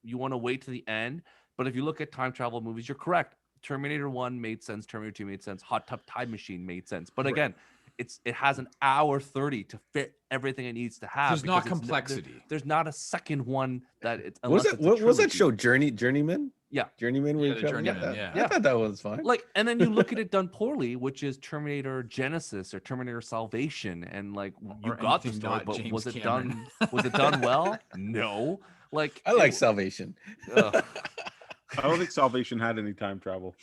you want to wait to the end. But if you look at time travel movies, you're correct. Terminator 1 made sense. Terminator 2 made sense. Hot Tub Time Machine made sense. But again, it has an hour 30 to fit everything it needs to have. There's not complexity. There's not a second one that it's. What was that show? Journeyman? Yeah, Journeyman. Yeah, Journeyman. I thought that was fine. Like, and then you look at it done poorly, which is Terminator Genesis or Terminator Salvation, and like you got the story, but was it done? Was it done well? No. Like I like Salvation. I don't think Salvation had any time travel.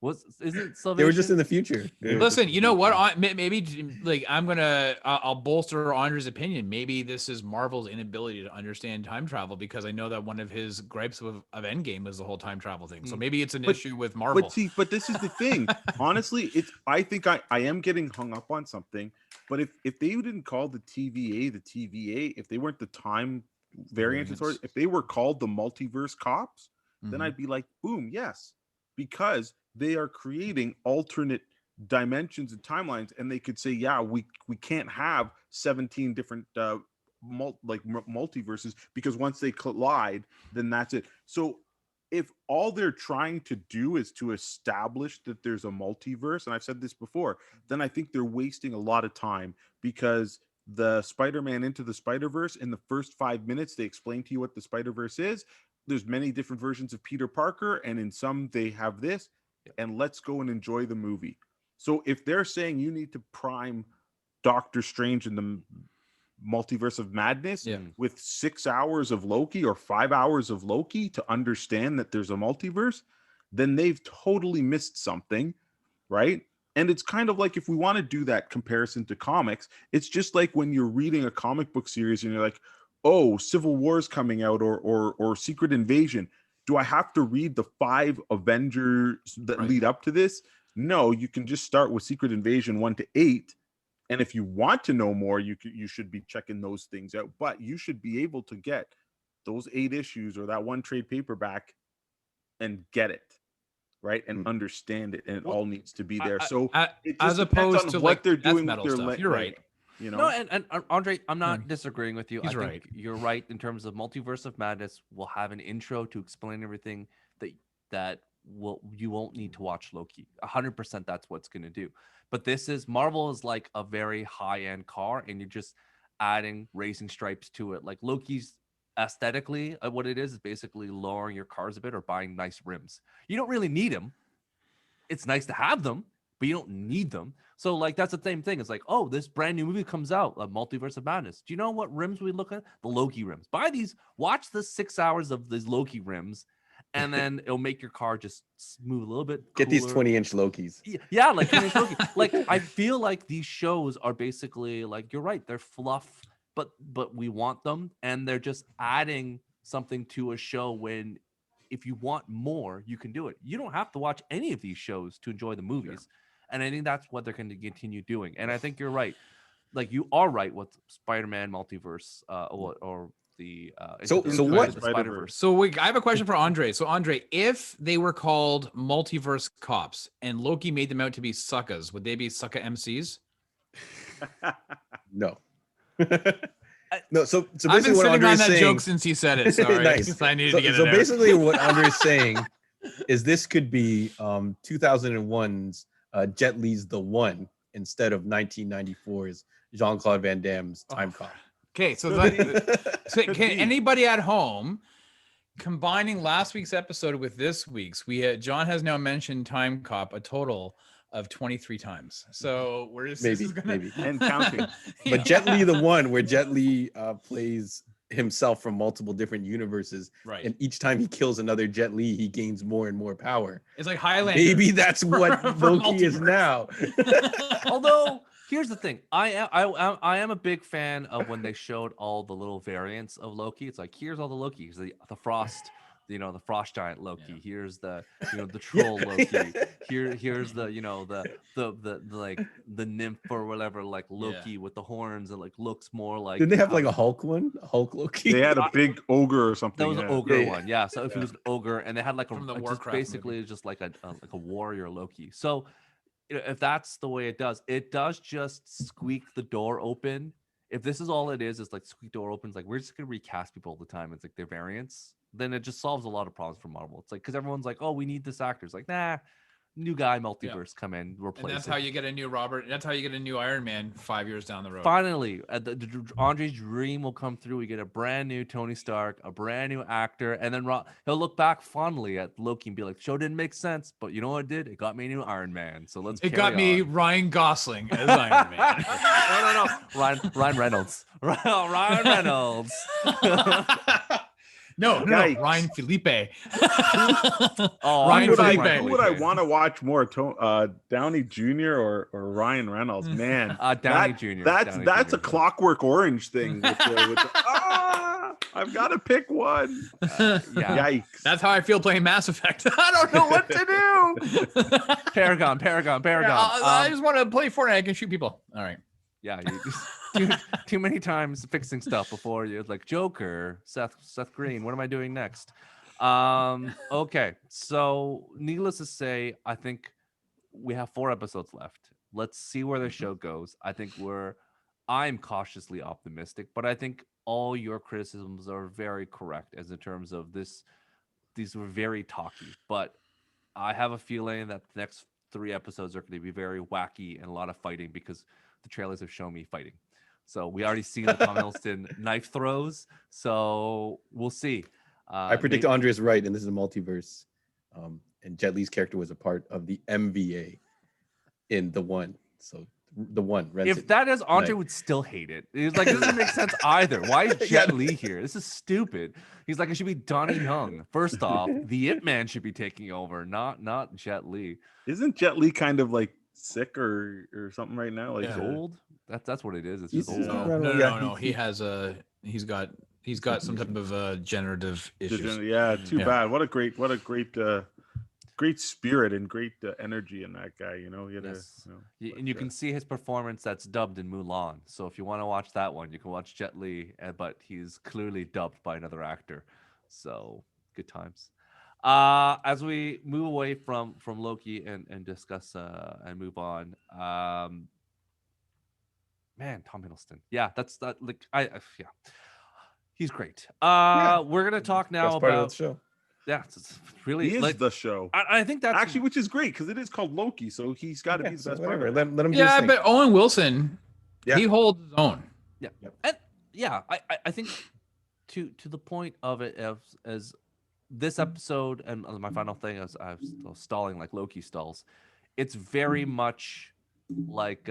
Isn't Salvation? They were just in the future. Listen, you know what? Maybe like I'll bolster Andre's opinion. Maybe this is Marvel's inability to understand time travel, because I know that one of his gripes of Endgame was the whole time travel thing. So maybe it's an issue with Marvel. But this is the thing. Honestly, I think I am getting hung up on something. But if they didn't call the TVA, if they weren't the time variants, if they were called the multiverse cops, then I'd be like, boom, yes, because they are creating alternate dimensions and timelines, and they could say, yeah, we can't have 17 different multiverses, because once they collide, then that's it. So if all they're trying to do is to establish that there's a multiverse, and I've said this before, then I think they're wasting a lot of time, because the Spider-Man Into the Spider-Verse, in the first 5 minutes, they explain to you what the Spider-Verse is. There's many different versions of Peter Parker, and in some they have this, and let's go and enjoy the movie. So if they're saying you need to prime Doctor Strange in the Multiverse of Madness with 6 hours of Loki or 5 hours of Loki to understand that there's a multiverse, then they've totally missed something, right? And it's kind of like, if we want to do that comparison to comics, it's just like when you're reading a comic book series and you're like, oh, Civil War's coming out, or Secret Invasion. Do I have to read the 5 Avengers that lead up to this? No, you can just start with Secret Invasion 1 to 8. And if you want to know more, you should be checking those things out. But you should be able to get those 8 issues or that 1 trade paperback and get it, right? And understand it. And it all needs to be there. So it just as opposed to what like they're doing metal with their stuff. You're right. You know? No, and Andre, I'm not disagreeing with you. He's I think you're right in terms of Multiverse of Madness. We'll have an intro to explain everything that you won't need to watch Loki. 100% that's what's going to do. But Marvel is like a very high-end car, and you're just adding racing stripes to it. Like Loki's aesthetically, what it is basically lowering your cars a bit or buying nice rims. You don't really need them. It's nice to have them, but you don't need them. So like that's the same thing. It's like, oh, this brand new movie comes out, a Multiverse of Madness. Do you know what rims we look at? The Loki rims. Buy these, watch the 6 hours of these Loki rims, and then it'll make your car just move a little bit cooler. Get these 20-inch Lokis. Yeah, like 20-inch Loki. Like I feel like these shows are basically like, you're right, they're fluff, but we want them, and they're just adding something to a show when if you want more, you can do it. You don't have to watch any of these shows to enjoy the movies. Yeah. And I think that's what they're going to continue doing. And I think you're right. Like you are right with Spider-Man Multiverse or the Spider-Verse. So I have a question for Andre. So Andre, if they were called Multiverse Cops and Loki made them out to be suckers, would they be sucker MCs? No. No, so I've been basically what sitting on Andre's that saying, joke since he said it. Sorry, nice. I needed to get it So there. basically what Andre's saying is this could be 2001's Jet Li's The One instead of 1994's Jean-Claude Van Damme's Time Cop. Okay, so, Could can be. anybody at home combining last week's episode with this week's? John has now mentioned Time Cop a total of 23 times. So we're just Maybe. And counting. But Jet Li The One, where Jet Li plays himself from multiple different universes, right. and each time he kills another Jet Li, he gains more and more power. It's like Highlander. Maybe that's what for Loki is now. Although here's the thing, I am a big fan of when they showed all the little variants of Loki. It's like, here's all the Loki. Here's the frost, the frost giant Loki. Yeah. Here's the the troll Loki. Here's the the like the nymph or whatever, like Loki with the horns, and like looks more like. Didn't they have like a Hulk one? A Hulk Loki? They had a big ogre or something. That was an ogre one, yeah. So if it was an ogre, and they had like From the just Warcraft basically movie. just like a warrior Loki. So if that's the way it does just squeak the door open. If this is all it is like squeak door opens, like we're just gonna recast people all the time. It's like their variants. Then it just solves a lot of problems for Marvel. It's like, because everyone's like, oh, we need this actor. It's like, nah, new guy, multiverse, come in, replace. And that's it. how you get a new Robert. That's how you get a new Iron Man 5 years down the road. Finally, Andre's dream will come through. We get a brand new Tony Stark, a brand new actor, and then he'll look back fondly at Loki and be like, "Show didn't make sense, but you know what it did? It got me a new Iron Man. So let's." It got me on. Ryan Gosling as Iron Man. no. Ryan Reynolds. Ryan Reynolds. No, Yikes. Ryan Felipe. Oh, Ryan Felipe. Who would I want to watch more? Downey Jr. or Ryan Reynolds? Man, Downey Jr. That's Downey that's Jr. a Clockwork Orange thing. I've got to pick one. Yeah. Yikes! That's how I feel playing Mass Effect. I don't know what to do. Paragon. I just want to play Fortnite. I can shoot people. All right. Yeah, you just too many times fixing stuff before you're like, Joker, Seth Green, what am I doing next? Okay, so needless to say, I think we have 4 episodes left. Let's see where the show goes. I'm cautiously optimistic, but I think all your criticisms are very correct as in terms of these were very talky, but I have a feeling that the next 3 episodes are going to be very wacky and a lot of fighting, because the trailers have shown me fighting. So we already seen the Tom Hiddleston knife throws. So we'll see. I predict Andre's right, and this is a multiverse. And Jet Li's character was a part of the MVA in The One. So The One. If that is, Andre would still hate it. He's like, this doesn't make sense either. Why is Jet Li here? This is stupid. He's like, it should be Donnie Young. First off, the Ip Man should be taking over, not Jet Li. Isn't Jet Li kind of like sick or something right now? Like He's old. That's what it is. It's just He's- old. No. He's got some type of generative issues. Yeah, too Yeah. bad. What a great spirit and great energy in that guy. He had Yes. And you can see his performance that's dubbed in Mulan. So if you want to watch that one, you can watch Jet Li, but he's clearly dubbed by another actor. So good times. As we move away from Loki and discuss and move on, man, Tom Hiddleston. Yeah, that's that. Like, yeah, he's great. We're gonna talk now Best part of about the show. yeah, it's really He is like the show. I think that's Actually, which is great because it is called Loki, so he's got to be the So best part. whatever. of it. Let him do his Yeah, thing. but Owen Wilson, Yeah. he holds his own. and yeah, I think to the point of it as this episode and my final thing is I'm still stalling like Loki stalls. It's very much like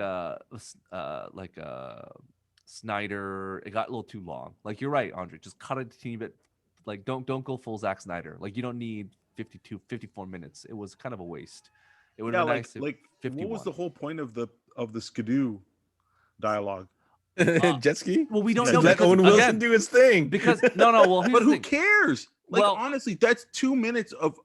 Snyder. It got a little too long. Like you're right, Andre. Just cut it a teeny bit. Like don't go full Zack Snyder. Like you don't need 54 minutes. It was kind of a waste. It would Yeah, have been like nice. If what 51. was the whole point of the Skidoo dialogue? Jet ski? Well, we don't Yeah, know. Let because, Owen Wilson again, do his thing. because no. Well, here's But the who thing. cares? Like Well, honestly, that's 2 minutes of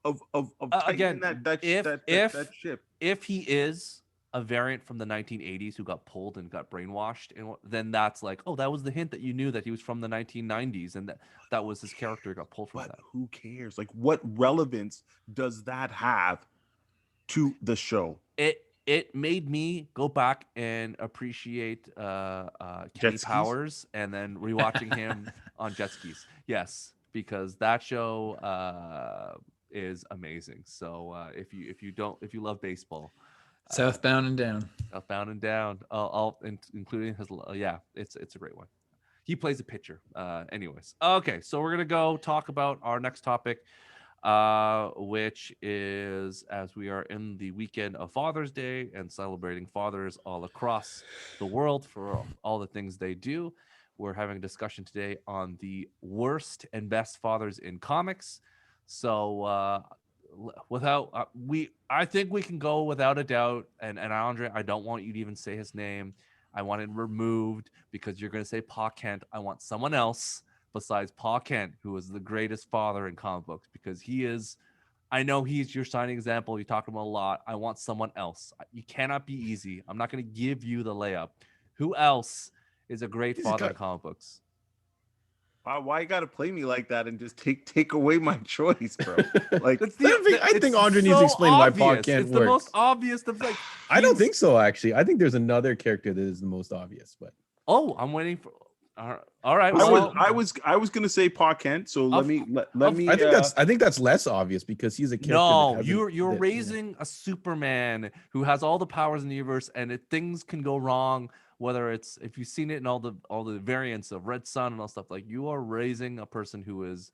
again, tightening that ship. If he is a variant from the 1980s who got pulled and got brainwashed, and then that's like, oh, that was the hint that you knew that he was from the 1990s, and that was his character who got pulled from But that. who cares? Like, what relevance does that have to the show? It made me go back and appreciate Kenny Jet skis? Powers, and then rewatching him on jet skis. Yes, because that show is amazing. So if you love baseball, Southbound and Down. Upbound and Down, including his it's a great one. He plays a pitcher. Anyways, okay, so we're gonna go talk about our next topic, which is, as we are in the weekend of Father's Day and celebrating fathers all across the world for all the things they do. We're having a discussion today on the worst and best fathers in comics. So I think we can go without a doubt. And Andre, I don't want you to even say his name. I want it removed because you're going to say Pa Kent. I want someone else besides Pa Kent, who is the greatest father in comic books, because he is. I know he's your shining example. You talk about a lot. I want someone else. You cannot be easy. I'm not going to give you the layup. Who else is a great father in comic books? Why you gotta play me like that and just take away my choice, bro? Like, I think Andre needs to explain why Pa Kent It's the most obvious of like. I don't think so, actually. I think there's another character that is the most obvious, but I'm waiting for. All right. I was gonna say Pa Kent, so let me. I think that's less obvious because he's a character. No, you're raising a Superman who has all the powers in the universe, and things can go wrong. Whether it's, if you've seen it in all the variants of Red Sun and all stuff, like, you are raising a person who is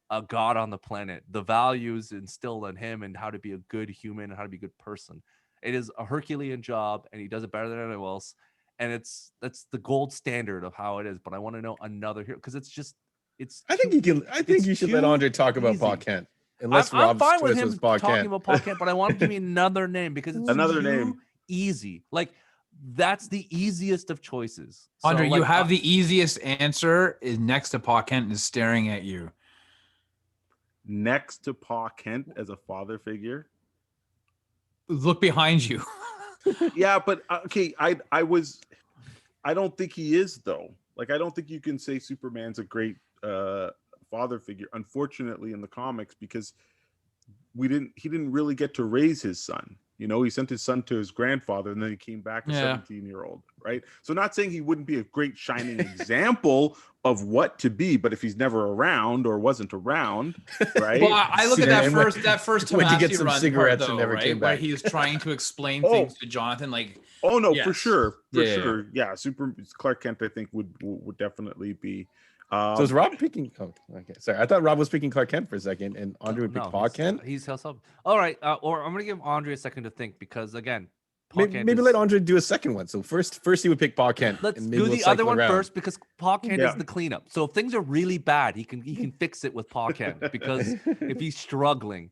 a god on the planet. The values instilled in him and how to be a good human and how to be a good person. It is a Herculean job, and he does it better than anyone else. And that's the gold standard of how it is. But I want to know another hero, because I think you should let Andre talk about Pa Kent. Unless I'm Rob's fine with choice him was Pa talking Kent. about Pa Kent, but I want him to give me another name, because it's Another too name. easy. Like, that's the easiest of choices. Andre, So, you like, have the easiest answer is next to Pa Kent and is staring at you. Next to Pa Kent as a father figure. Look behind you. Yeah, but okay, I don't think he is, though. Like, I don't think you can say Superman's a great father figure, unfortunately, in the comics, because he didn't really get to raise his son. You know, he sent his son to his grandfather, and then he came back a 17-year-old, right? So, not saying he wouldn't be a great shining example of what to be, but if he's never around or wasn't around, right? Well, I look at that first went to get Tomasi some run cigarettes part, and though, never right? came Where back. he's trying to explain things to Jonathan, like. Oh no, Yes. for sure, Yeah. yeah. Clark Kent, I think, would definitely be. So is Rob picking? Oh, okay. Sorry, I thought Rob was picking Clark Kent for a second, and Andre would pick Pa Kent. He's held up. All right, or I'm gonna give Andre a second to think, because again, Maybe let Andre do a second one. So first he would pick Pa Kent. Let's and do maybe the we'll other one cycle around. first, because Pa Kent is the cleanup. So if things are really bad, he can fix it with Pa Kent, because if he's struggling,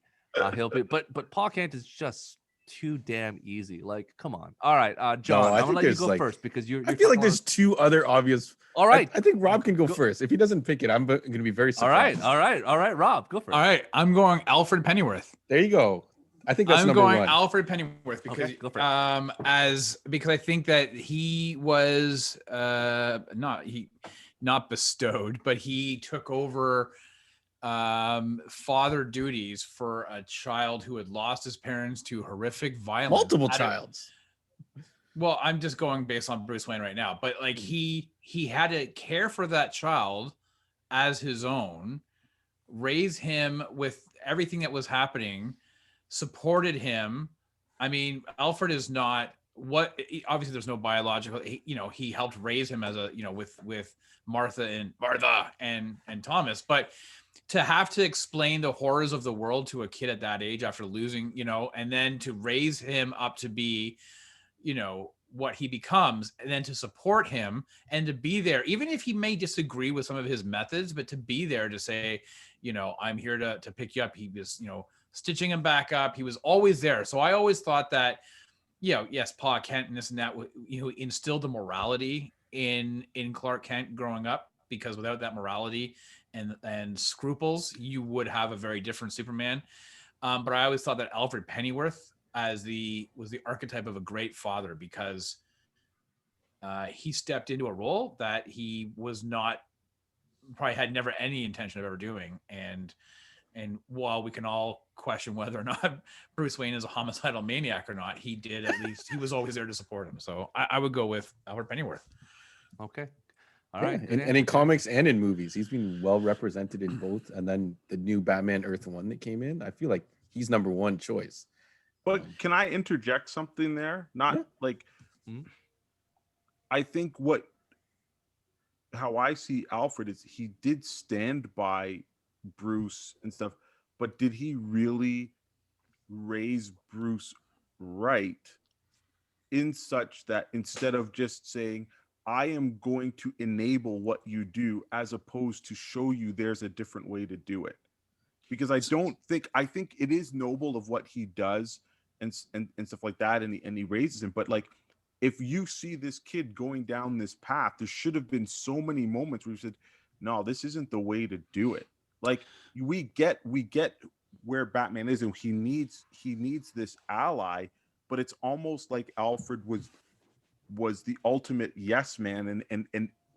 he'll be. But Pa Kent is just too damn easy. Like, come on. All right, John, No, I I'm gonna think let you there's, go like- first, because you're. I feel like there's two other obvious. All right. I think Rob can go first. If he doesn't pick it, I'm going to be very surprised. All right. Rob, go first. All right, I'm going Alfred Pennyworth. There you go. I think that's I'm number going one. Alfred Pennyworth because Okay, go for it. because I think that he was not bestowed, but he took over father duties for a child who had lost his parents to horrific violence. Multiple childs. Well, I'm just going based on Bruce Wayne right now, but like he had to care for that child as his own, raise him with everything that was happening, supported him. I mean, Alfred is not what, obviously there's no biological, he helped raise him as a, with Martha and Thomas, but to have to explain the horrors of the world to a kid at that age after losing, and then to raise him up to be, what he becomes, and then to support him and to be there, even if he may disagree with some of his methods, but to be there to say, I'm here to pick you up. He was, stitching him back up. He was always there. So I always thought that, yes, Pa Kent and this and that, instilled the morality in Clark Kent growing up, because without that morality and scruples, you would have a very different Superman. But I always thought that Alfred Pennyworth was the archetype of a great father, because he stepped into a role that he was probably had never any intention of ever doing. And while we can all question whether or not Bruce Wayne is a homicidal maniac or not, he did, at least he was always there to support him. So I would go with Alfred Pennyworth. Okay. All right. Yeah, good and in answer. comics and in movies, he's been well represented in both. And then the new Batman Earth One that came in, I feel like he's number one choice. But can I interject something there? Not Yeah. like Mhm. I think how I see Alfred is he did stand by Bruce and stuff, but did he really raise Bruce right in such that instead of just saying, I am going to enable what you do, as opposed to show you there's a different way to do it? Because I think it is noble of what he does and stuff like that, and he raises him. But like, if you see this kid going down this path, there should have been so many moments where you said, no, this isn't the way to do it. Like, we get where Batman is, and he needs this ally, but it's almost like Alfred was the ultimate yes man and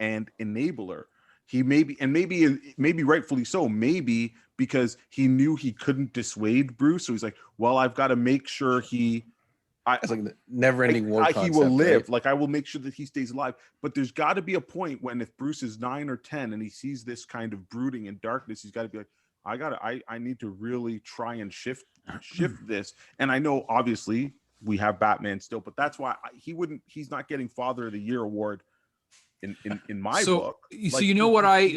enabler. He maybe rightfully so, maybe because he knew he couldn't dissuade Bruce, so he's like, well, I've got to make sure It's like the never-ending war concept, he will live. right? Like, I will make sure that he stays alive. But there's got to be a point when, if Bruce is 9 or 10 and he sees this kind of brooding and darkness, he's got to be like, I need to really try and shift this. And I know obviously we have Batman still, but that's why he's not getting Father of the Year award in my book. So Like, you know what I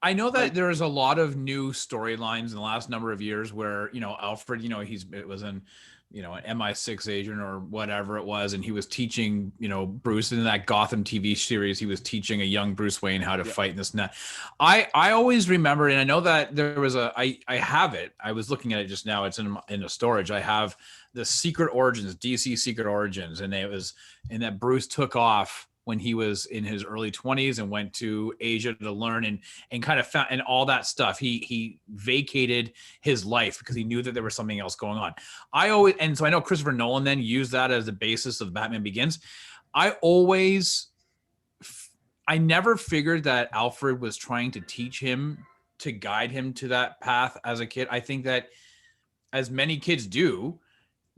I know that Like- there's a lot of new storylines in the last number of years where, Alfred, it was in, an MI6 agent or whatever it was, and he was teaching, Bruce in that Gotham TV series. He was teaching a young Bruce Wayne how to fight in this and that. I always remember, and I know that there was I have it. I was looking at it just now. It's in the storage. I have the Secret Origins, DC Secret Origins, and that Bruce took off when he was in his early 20s and went to Asia to learn and kind of found, and all that stuff. He vacated his life because he knew that there was something else going on. So I know Christopher Nolan then used that as the basis of Batman Begins. I never figured that Alfred was trying to teach him, to guide him to that path as a kid. I think that, as many kids do,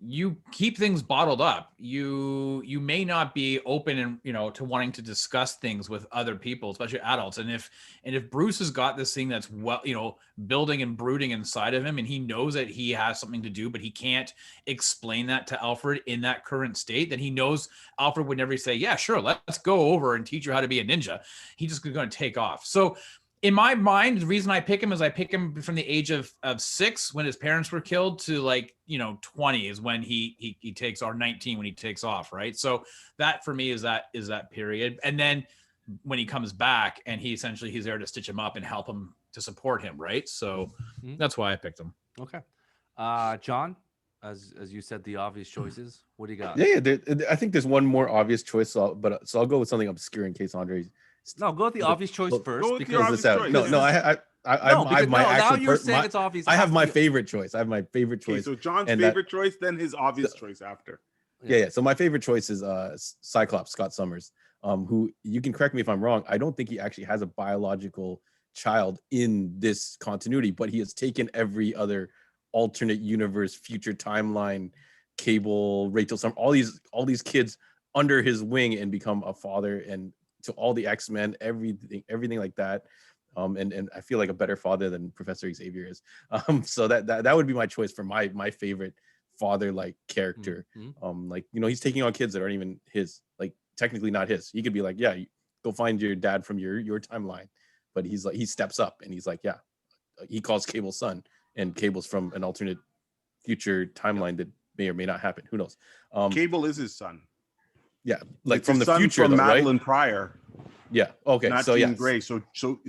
you keep things bottled up. You may not be open and to wanting to discuss things with other people, especially adults. And if Bruce has got this thing that's building and brooding inside of him, and he knows that he has something to do, but he can't explain that to Alfred in that current state, then he knows Alfred would never say, yeah, sure, let's go over and teach you how to be a ninja. He's just going to take off. So in my mind, the reason I pick him is I pick him from the age of 6 when his parents were killed to 20 is when he takes, or 19 when he takes off, right? So that for me is that period. And then when he comes back, and he's there to stitch him up and help him, to support him, right? So that's why I picked him. Okay. John, as you said, the obvious choices. What do you got? Yeah. I think there's one more obvious choice, so I'll go with something obscure in case Andre. No, go with the obvious choice first. Go with Because your this out. choice. No, I have my now actual. you're saying it's obvious. I have my favorite choice. I have my favorite Okay, choice. so John's and favorite choice, then his obvious choice after. Yeah. So my favorite choice is Cyclops, Scott Summers, who, you can correct me if I'm wrong, I don't think he actually has a biological child in this continuity, but he has taken every other alternate universe, future timeline, Cable, Rachel Summers, all these kids under his wing, and become a father, and to all the X-Men, everything like that. And I feel like a better father than Professor Xavier is. So that would be my choice for my favorite father-like character. He's taking on kids that aren't even his, like, technically not his. He could be like, yeah, go find your dad from your timeline. But he's like, he steps up and he's like, yeah, he calls Cable's son, and Cable's from an alternate future timeline that may or may not happen. Who knows? Cable is his son. Yeah, like It's from his the son future, from though, Madeline right? Pryor. Yeah. Okay. Not So Jean yeah. Grey. So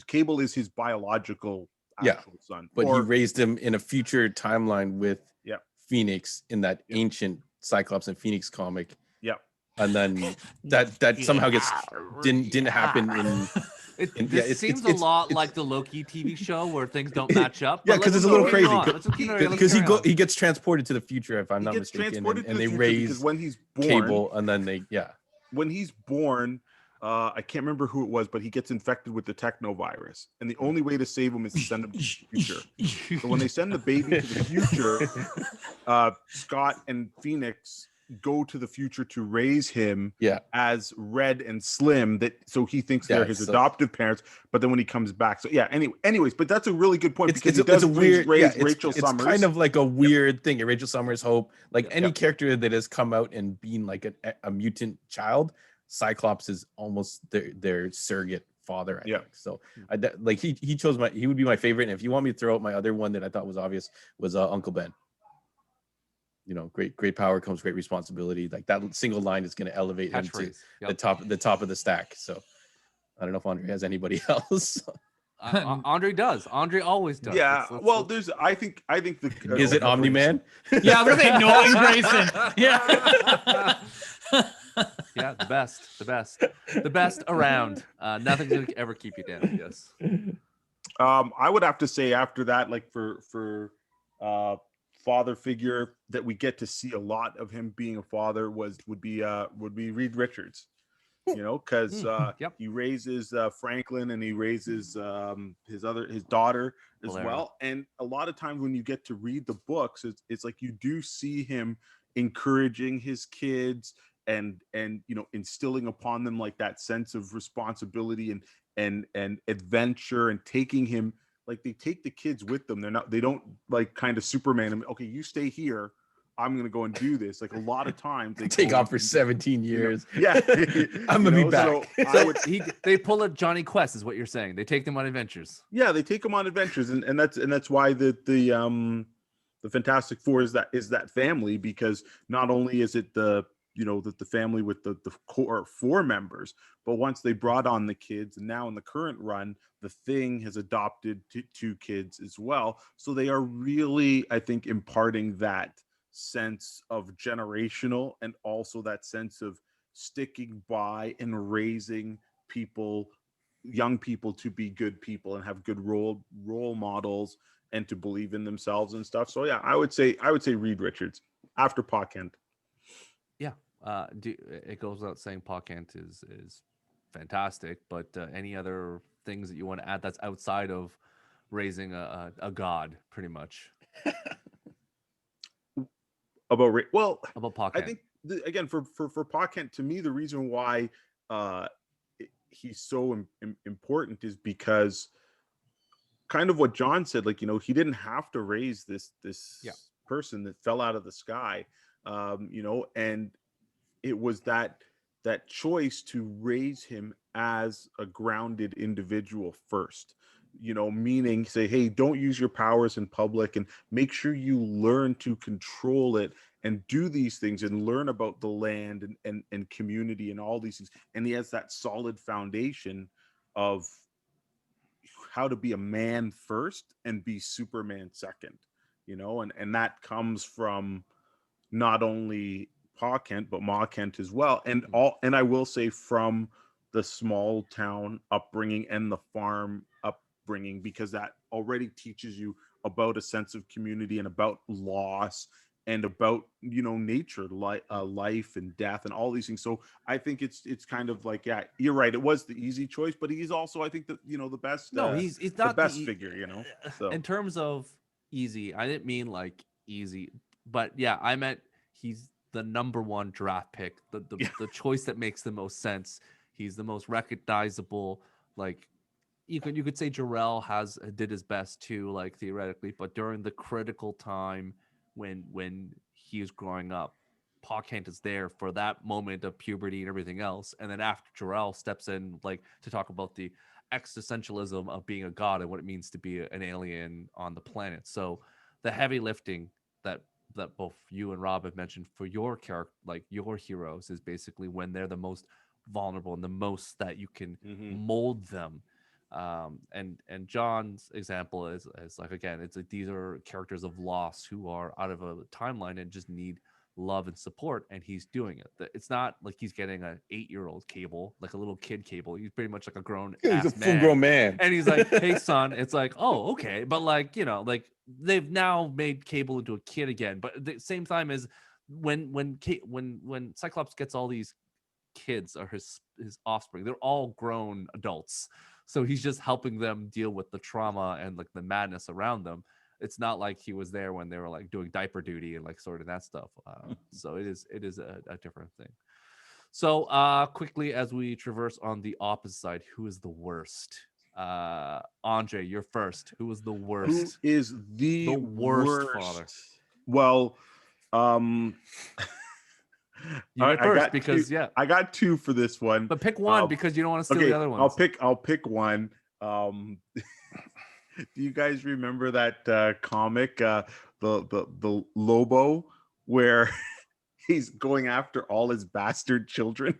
Cable is his biological actual son. But he raised him in a future timeline with Yep. Phoenix in that ancient Cyclops and Phoenix comic. Yep. And then that somehow didn't happen in. This seems a lot like the Loki TV show where things don't match up. Yeah, but because let's it's a little carry crazy. on. Let's carry on. Because he gets transported to the future, if I'm not mistaken, and they raise because when he's born, Cable, and then when he's born, I can't remember who it was, but he gets infected with the technovirus, and the only way to save him is to send him to the future. So when they send the baby to the future, Scott and Phoenix go to the future to raise him Yeah. as Red and Slim, that so he thinks they're his adoptive parents, but then when he comes back, so yeah, anyways, but that's a really good point, because he does raise Rachel Summers. It's kind of like a weird thing. Rachel Summers, Hope, like any character that has come out and been like a mutant child, Cyclops is almost their surrogate father, I think. So like he chose he would be my favorite. And if you want me to throw out my other one that I thought was obvious, was Uncle Ben. You know, great power comes great responsibility. Like that single line is going to elevate him to the top of the stack. So I don't know if Andre has anybody else. Andre does. Andre always does. Yeah. There's. I think the. Is it Omni-Man? Yeah, I'm gonna say Nolan Grayson. Yeah. Yeah, the best around. Nothing's gonna ever keep you down. Yes. I would have to say after that, like for father figure that we get to see a lot of him being a father would be Reed Richards, you know, because he raises Franklin, and he raises his daughter as well. And a lot of times when you get to read the books, it's like you do see him encouraging his kids and you know, instilling upon them like that sense of responsibility and adventure, and taking him. Like they take the kids with them. They don't like kind of Superman them. Okay, you stay here. I'm going to go and do this. Like a lot of times they take off for 17 years. You know, I'm going to be back. So they pull a Johnny Quest is what you're saying. They take them on adventures. Yeah, they take them on adventures. And that's why the Fantastic Four is that family, because not only is it the family with the core 4 members, but once they brought on the kids, and now in the current run, the Thing has adopted 2 kids as well. So they are really, I think, imparting that sense of generational, and also that sense of sticking by and raising people, young people, to be good people and have good role models and to believe in themselves and stuff. So yeah, I would say Reed Richards after Pa Kent. Yeah. It goes without saying Pa Kent is fantastic, but any other things that you want to add that's outside of raising a god, pretty much? About Pa Kent. I think again for Pa Kent, to me, the reason why he's so important is because kind of what John said, like, you know, he didn't have to raise this person that fell out of the sky, you know, and it was that choice to raise him as a grounded individual first, you know, meaning say, hey, don't use your powers in public, and make sure you learn to control it and do these things and learn about the land and community and all these things. And he has that solid foundation of how to be a man first and be Superman second, you know, and that comes from not only Pa Kent, but Ma Kent as well. And I will say, from the small town upbringing and the farm upbringing, because that already teaches you about a sense of community and about loss and about, you know, nature, life and death and all these things. So I think it's kind of like, yeah, you're right. It was the easy choice, but he's also, I think, that, you know, the best. No, he's not the best figure, you know. So in terms of easy, I didn't mean like easy, but yeah, I meant he's the number 1 draft pick, the choice that makes the most sense. He's the most recognizable. Like you could say Jarrell did his best too, like theoretically, but during the critical time when he was growing up, Pa Kent is there for that moment of puberty and everything else. And then after Jarrell steps in, like, to talk about the existentialism of being a god and what it means to be an alien on the planet. So the heavy lifting that both you and Rob have mentioned for your character, like your heroes, is basically when they're the most vulnerable and the most that you can mold them. And John's example is like, again, it's like these are characters of loss who are out of a timeline and just need love and support, and he's doing it. It's not like he's getting an 8-year-old Cable, like a little kid Cable. He's pretty much like a grown he's a full-grown man, and he's like, hey son, it's like, oh, okay, but like, you know, like they've now made Cable into a kid again, but at the same time as when Cyclops gets all these kids, or his offspring, they're all grown adults, so he's just helping them deal with the trauma and like the madness around them. it's not like he was there when they were like doing diaper duty and like sorting that stuff. So it is a different thing. So quickly as we traverse on the opposite side, who is the worst? Andre, you're first. Who is the Who worst? is the worst worst father? Well, You get I first got because two, I got two for this one. but pick one because you don't want to steal Okay, the other ones. I'll pick one. Do you guys remember that comic, the Lobo, where he's going after all his bastard children?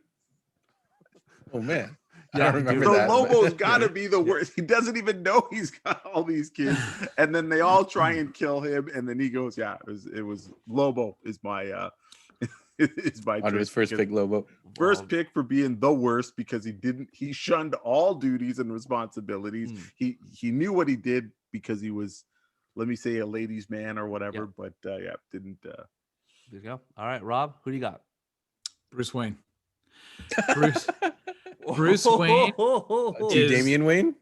Oh man. Yeah, I don't remember The that. but- Lobo's got to be the worst. He doesn't even know he's got all these kids, and then they all try and kill him, and then he goes, "Yeah, it was Lobo is my is my Andre's choice first because- pick, Lobo. First pick for being the worst because he shunned all duties and responsibilities. He knew what he did because he was, let me say, a ladies' man or whatever. But didn't. There you go. All right, Rob, who do you got? Bruce Wayne. Bruce Wayne Oh, To is- Damian Wayne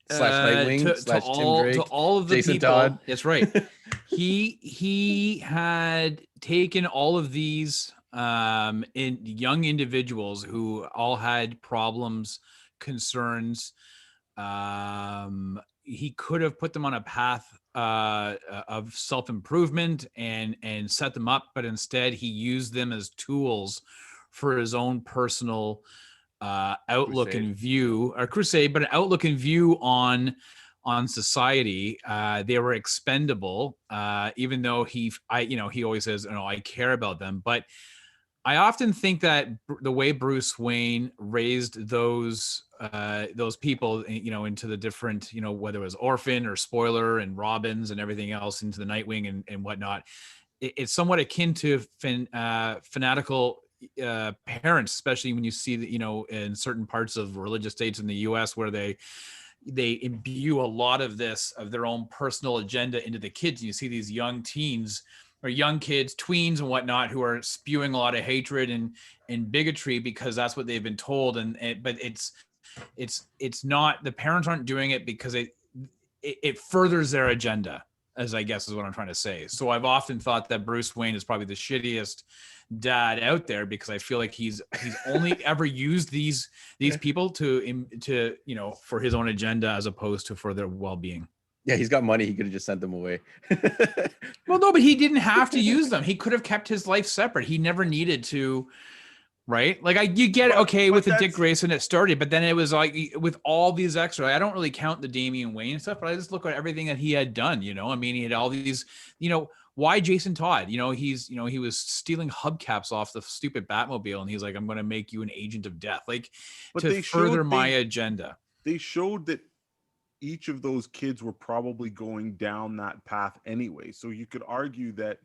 slash Nightwing to slash Tim all, Drake. to all of the Jason people. Todd. That's right. He had taken all of these in young individuals who all had problems, concerns. He could have put them on a path of self-improvement and set them up, but instead he used them as tools for his own personal outlook Crusade. and view, or crusade, but an outlook and view on society. They were expendable, even though he always says, I care about them. But I often think that the way Bruce Wayne raised those people, into the different, whether it was Orphan or Spoiler and Robins and everything else, into the Nightwing and whatnot, it's somewhat akin to fanatical parents, especially when you see that, in certain parts of religious states in the US where they imbue a lot of their own personal agenda into the kids. And you see these young teens or young kids, tweens and whatnot, who are spewing a lot of hatred and bigotry because that's what they've been told. But it's not, the parents aren't doing it because it furthers their agenda, as I guess is what I'm trying to say. So I've often thought that Bruce Wayne is probably the shittiest dad out there because I feel like he's only ever used these people to for his own agenda as opposed to for their well-being. Yeah, he's got money. He could have just sent them away. Well, no, but he didn't have to use them. He could have kept his life separate. He never needed to, right? Like you get But with the Dick that's- Grayson it started, but then it was like with all these extra. I don't really count the Damian Wayne stuff, but I just look at everything that he had done. I mean, he had all these. Why Jason Todd? He was stealing hubcaps off the stupid Batmobile, and he's like, "I'm going to make you an agent of death," like But to they further showed my agenda. They showed that each of those kids were probably going down that path anyway. So you could argue that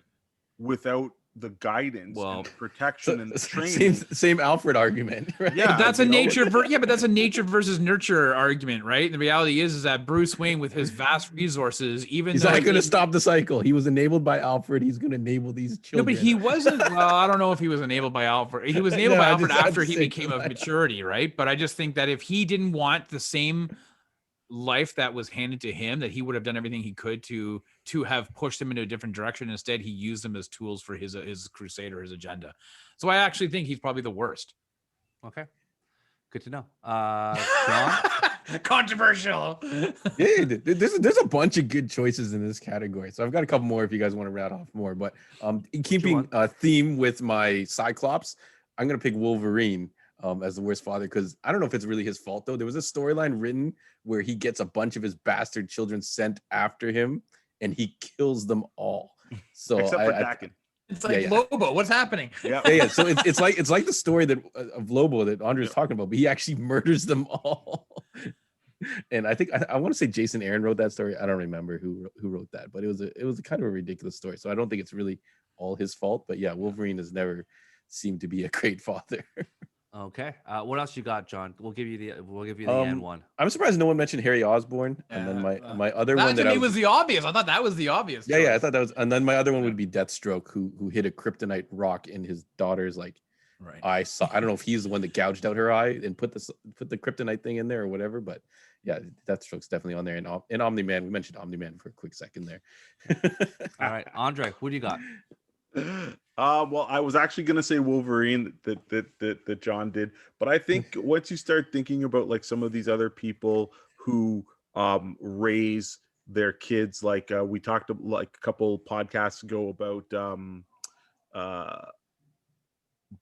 without the guidance and the protection and the training, Same Alfred argument, right? Yeah, But that's you a know? nature. But that's a nature versus nurture argument, right? The reality is that Bruce Wayne, with his vast resources, even He's though not going to stop the cycle. He was enabled by Alfred. He's going to enable these No, children. but he wasn't. Well, I don't know if he was enabled by Alfred. He was enabled No, by I'm Alfred just after he saying became of that. maturity, right? But I just think that if he didn't want the same life that was handed to him, that he would have done everything he could to have pushed him into a different direction. Instead, he used them as tools for his crusade or his agenda. So I actually think he's probably the worst. Okay, good to know. John, Controversial. Yeah, there's a bunch of good choices in this category. So I've got a couple more if you guys want to round off more. But keeping a theme with my Cyclops, I'm going to pick Wolverine as the worst father, because I don't know if it's really his fault, though. There was a storyline written where he gets a bunch of his bastard children sent after him and he kills them all. So except for Dakin. It's like Yeah. Lobo. What's happening? Yeah. yeah. So it's like the story that of Lobo that Andre's talking about, but he actually murders them all. And I think I want to say Jason Aaron wrote that story. I don't remember who wrote that, but it was a kind of a ridiculous story. So I don't think it's really all his fault. But yeah, Wolverine has never seemed to be a great father. okay. What else you got, John? We'll give you the end one. I'm surprised no one mentioned Harry Osborn. And then my other one that was the obvious. I thought that was the obvious. Yeah, I thought that was. And then my other one would be Deathstroke, who hit a kryptonite rock in his daughter's like Right. I don't know if he's the one that gouged out her eye and put the kryptonite thing in there or whatever, but yeah, Deathstroke's definitely on there. And Omni-Man, we mentioned Omni-Man for a quick second there. All right, Andre, what do you got? Well, I was actually gonna say Wolverine that John did, but I think once you start thinking about like some of these other people who raise their kids, like we talked like a couple podcasts ago about uh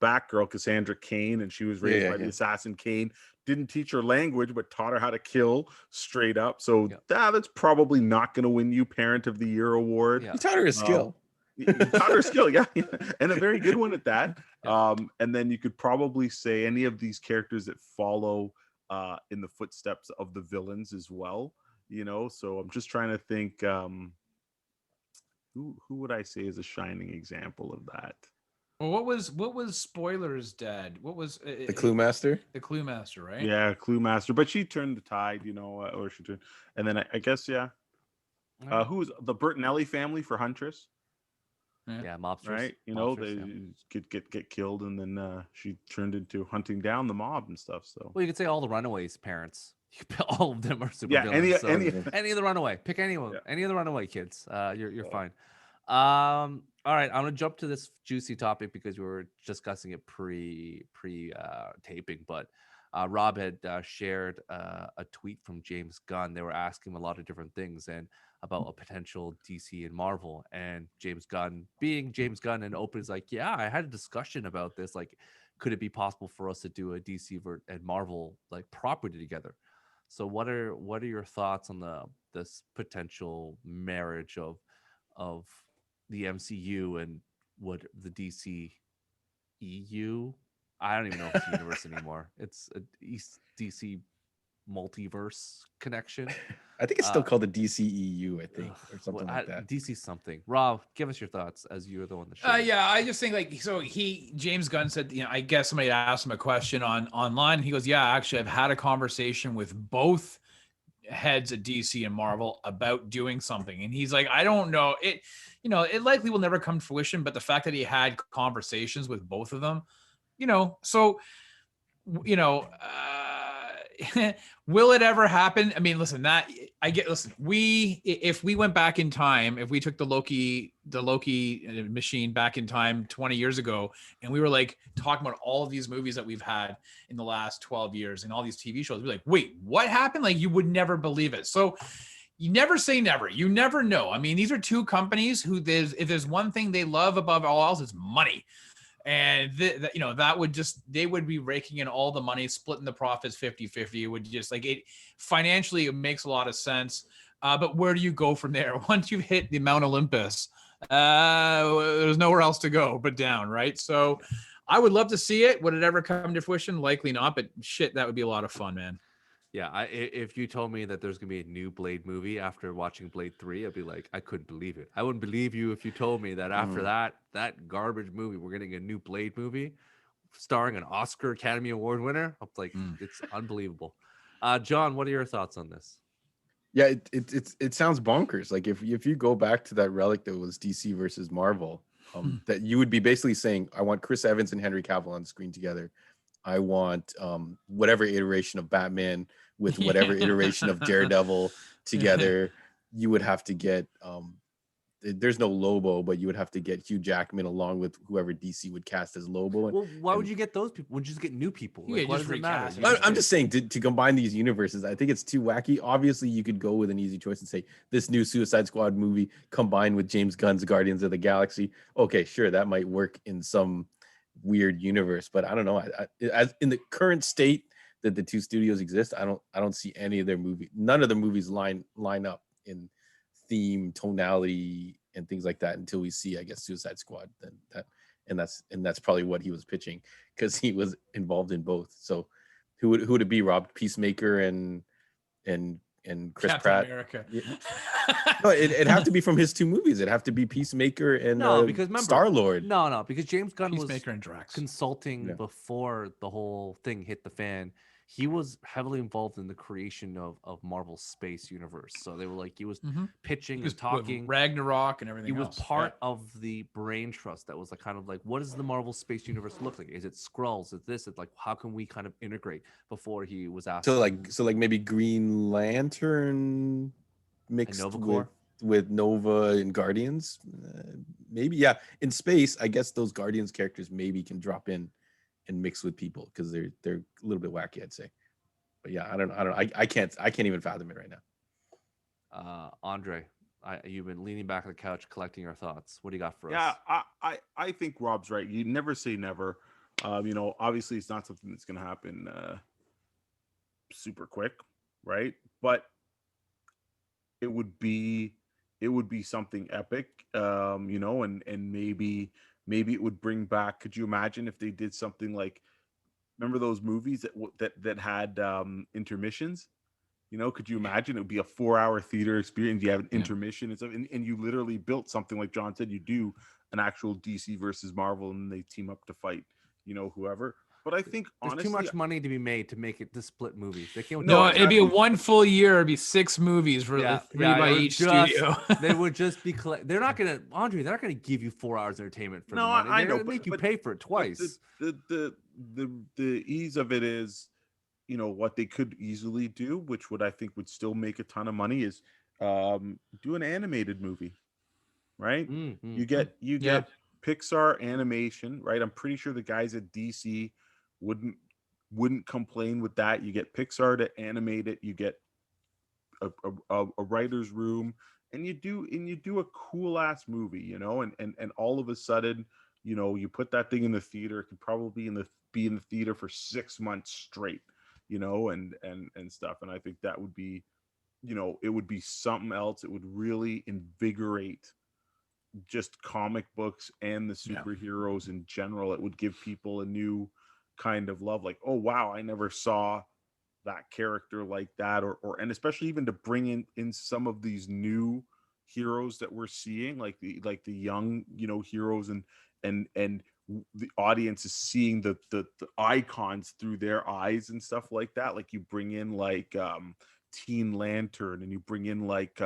Batgirl, Cassandra Cain, and she was raised by the assassin Cain. Didn't teach her language, but taught her how to kill straight up. So that's probably not going to win you Parent of the Year award. You taught her a skill. You taught her a skill, yeah, and a very good one at that. And then you could probably say any of these characters that follow in the footsteps of the villains as well. You know, so I'm just trying to think. Who would I say is a shining example of that? Well, what was Spoiler's dad? What was the Clue Master? The Clue Master, right? Yeah, Clue Master. But she turned the tide, you know, or she turned. And then I guess, yeah. Who was the Bertinelli family for Huntress? Yeah, mobsters. Right, you know, they get killed, and then she turned into hunting down the mob and stuff. So, well, you could say all the Runaways' parents. All of them are super yeah, villains. any of the Runaway. Pick anyone. Any of the Runaway kids. You're fine. All right, I'm gonna jump to this juicy topic because we were discussing it pre taping, but Rob had shared a tweet from James Gunn. They were asking him a lot of different things and about a potential DC and Marvel, and James Gunn, being James Gunn and open, is like, yeah, I had a discussion about this. Like, could it be possible for us to do a DC and Marvel like property together? So what are your thoughts on this potential marriage of the MCU and what the DC EU? I don't even know if it's a universe anymore. It's a East DC multiverse connection. I think it's still called the DCEU, I think, or something like that. DC something. Rob, give us your thoughts as you're the one that shared. Yeah, I just think like, so James Gunn said, you know, I guess somebody asked him a question online. And he goes, yeah, actually, I've had a conversation with both heads at DC and Marvel about doing something. And he's like, I don't know. It likely will never come to fruition, but the fact that he had conversations with both of them, you know, so, you know, will it ever happen? I mean, listen, if we went back in time, if we took the Loki machine back in time 20 years ago, and we were like talking about all of these movies that we've had in the last 12 years and all these TV shows, we're like, wait, what happened? Like, you would never believe it. So you never say never. You never know. I mean, these are two companies who if there's one thing they love above all else, it's money. And they would be raking in all the money, splitting the profits 50-50. It would just like it financially, it makes a lot of sense. But where do you go from there? Once you've hit the Mount Olympus, there's nowhere else to go but down, right? So I would love to see it. Would it ever come to fruition? Likely not, but shit, that would be a lot of fun, man. Yeah, if you told me that there's gonna be a new Blade movie after watching Blade 3, I'd be like, I couldn't believe it. I wouldn't believe you if you told me that after that garbage movie, we're getting a new Blade movie starring an Oscar Academy Award winner. I'm like, it's unbelievable. John, what are your thoughts on this? Yeah, it sounds bonkers. Like if you go back to that relic that was DC versus Marvel, that you would be basically saying, I want Chris Evans and Henry Cavill on the screen together. I want whatever iteration of Batman with whatever iteration of Daredevil together. You would have to get there's no Lobo, but you would have to get Hugh Jackman along with whoever DC would cast as Lobo. Well, why would you get those people? Would you just get new people? Like, what does it matter? I'm just saying to combine these universes, I think it's too wacky. Obviously, you could go with an easy choice and say this new Suicide Squad movie combined with James Gunn's Guardians of the Galaxy. Okay, sure, that might work in some weird universe, but I don't know. As in the current state that the two studios exist, I don't see any of their none of the movies line up in theme, tonality, and things like that until we see, I guess, Suicide Squad. That's probably what he was pitching because he was involved in both. So who would it be, Rob? Peacemaker and Chris Captain Pratt. America. Yeah. No, it'd have to be from his two movies. It'd have to be Peacemaker and because remember, Star-Lord. No, because James Gunn Peacemaker was and Drax consulting before the whole thing hit the fan. he was heavily involved in the creation of Marvel Space Universe. So they were like, he was pitching He was and talking. Ragnarok and He everything was else. part of the brain trust that was like kind of like, what does the Marvel Space Universe look like? Is it Skrulls? Is this? It's like, how can we kind of integrate before he was asked? So like maybe Green Lantern mixed Nova Corps? with Nova and Guardians, maybe. Yeah, in space, I guess those Guardians characters maybe can drop in and mix with people because they're a little bit wacky, I'd say. But yeah, I don't know. I can't even fathom it right now. Andre, you've been leaning back on the couch collecting your thoughts. What do you got for us? Yeah, I think Rob's right. You never say never. You know, obviously it's not something that's going to happen super quick, right? But it would be something epic, you know, and maybe it would bring back. Could you imagine if they did something like, remember those movies that had intermissions? You know, could you imagine it would be a 4-hour theater experience? You have an intermission and stuff, and you literally built something like John said. You do an actual DC versus Marvel, and they team up to fight, you know, whoever. But I think there's honestly, too much money to be made to make it to split movies. They can't. No, exactly. it'd be a one full year. It'd be 6 movies for 3 by it would each just- studio. They would just be. They're not gonna, Andre. They're not gonna give you 4 hours of entertainment for No, the money. I They're know, gonna make you but- pay for it But twice. the ease of it is, you know, what they could easily do, which would I think would still make a ton of money, is do an animated movie, right? Mhm. You get Pixar animation, right? I'm pretty sure the guys at DC wouldn't complain with that. You get Pixar to animate it. You get a writer's room, and you do a cool ass movie, you know, and all of a sudden, you know, you put that thing in the theater. It could probably be in the theater for 6 months straight, you know, and stuff. And I think that would be, you know, it would be something else. It would really invigorate just comic books and the superheroes in general. It would give people a new kind of love, like, oh wow, I never saw that character like that, or and especially even to bring in some of these new heroes that we're seeing, like the young, you know, heroes, and the audience is seeing the icons through their eyes and stuff like that. Like you bring in like Teen Lantern, and you bring in like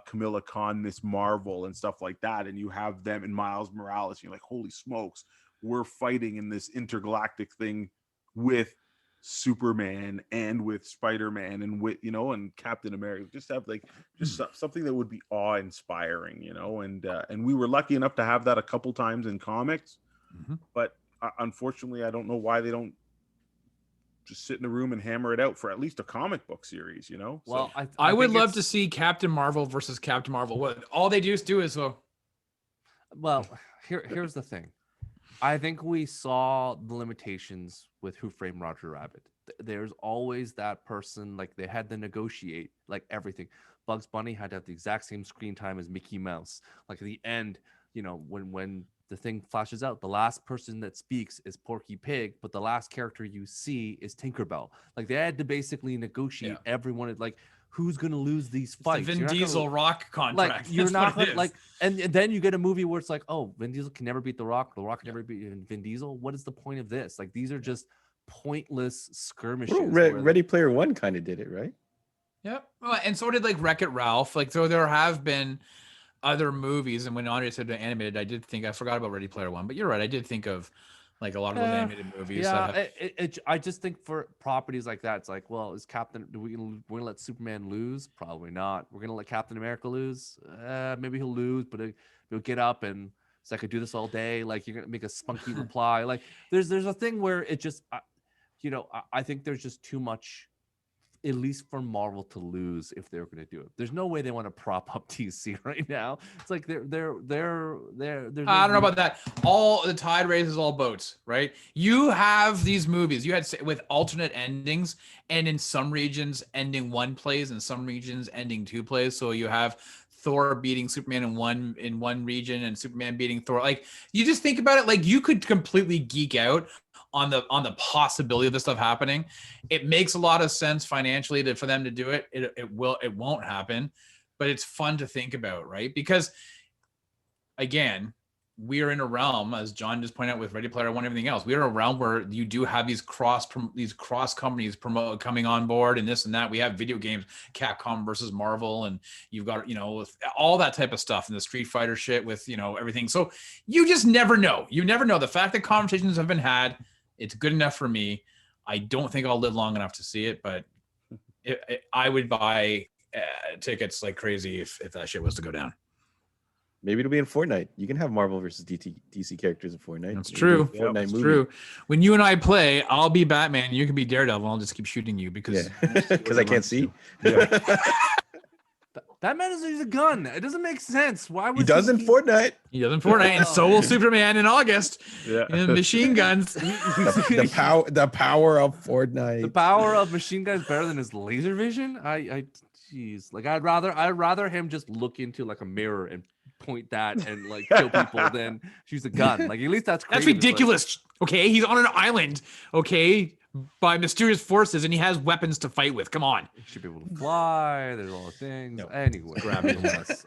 Camilla Khan, Miss Marvel, and stuff like that, and you have them in Miles Morales. You're like, holy smokes, we're fighting in this intergalactic thing with Superman and with Spider-Man and with, you know, and Captain America. Just have like something that would be awe-inspiring, you know. And we were lucky enough to have that a couple times in comics, but unfortunately, I don't know why they don't just sit in a room and hammer it out for at least a comic book series, you know. Well, So, I would think love it's- to see Captain Marvel versus Captain Marvel. What all they do is Well, here's the thing. I think we saw the limitations with Who Framed Roger Rabbit. There's always that person, like they had to negotiate like everything. Bugs Bunny had to have the exact same screen time as Mickey Mouse. Like at the end, you know, when the thing flashes out, the last person that speaks is Porky Pig, but the last character you see is Tinkerbell. Like they had to basically negotiate everyone. Like, who's gonna lose these fights? the Vin You're not Diesel gonna, Rock contract. like you're That's not what it gonna, is. like, and then you get a movie where it's like, oh, Vin Diesel can never beat The Rock can never beat Vin Diesel. What is the point of this? Like these are just pointless skirmishes. Well, where Ready Player One kind of did it, right? Yep. Well, and so did like Wreck-It Ralph. Like, so there have been other movies, and when Andre said animated, I forgot about Ready Player One, but you're right. I did think of like a lot of those animated movies. Yeah, that have, I just think for properties like that, it's like, well, is we're gonna let Superman lose? Probably not. We're gonna let Captain America lose? Maybe he'll lose, but he'll get up and it's like, I do this all day. Like you're gonna make a spunky reply. Like there's a thing where it just, you know, I think there's just too much, at least for Marvel to lose if they're going to do it. There's no way they want to prop up DC right now. It's like they're I don't know about that. All the tide raises all boats, right? You have these movies you had with alternate endings, and in some regions ending 1 plays, and some regions ending 2 plays. So you have Thor beating Superman in one region, and Superman beating Thor. Like you just think about it, like you could completely geek out on the possibility of this stuff happening. It makes a lot of sense financially for them to do it. It won't happen, but it's fun to think about, right? Because again, we are in a realm, as John just pointed out with Ready Player One, everything else. We are in a realm where you do have these cross companies coming on board and this and that. We have video games, Capcom versus Marvel, and you've got, you know, all that type of stuff and the Street Fighter shit with, you know, everything. So you just never know. You never know. The fact that conversations have been had, it's good enough for me. I don't think I'll live long enough to see it, but I would buy tickets like crazy if that shit was to go down. Maybe it'll be in Fortnite. You can have Marvel versus DC characters in Fortnite. That's true. Fortnite That's movie. true. When you and I play, I'll be Batman. You can be Daredevil. I'll just keep shooting you because I can't see. Batman doesn't use a gun. It doesn't make sense. Why would He does in Fortnite. He does in Fortnite, and so will Superman in August. Yeah. And machine guns. The power of Fortnite. The power of machine gun is better than his laser vision. Jeez, like I'd rather him just look into like a mirror and point that and like kill people than use a gun. Like at least that's ridiculous. Okay, he's on an island. Okay, by mysterious forces, and he has weapons to fight with. Come on. He should be able to fly. There's all the things. No. Anyway,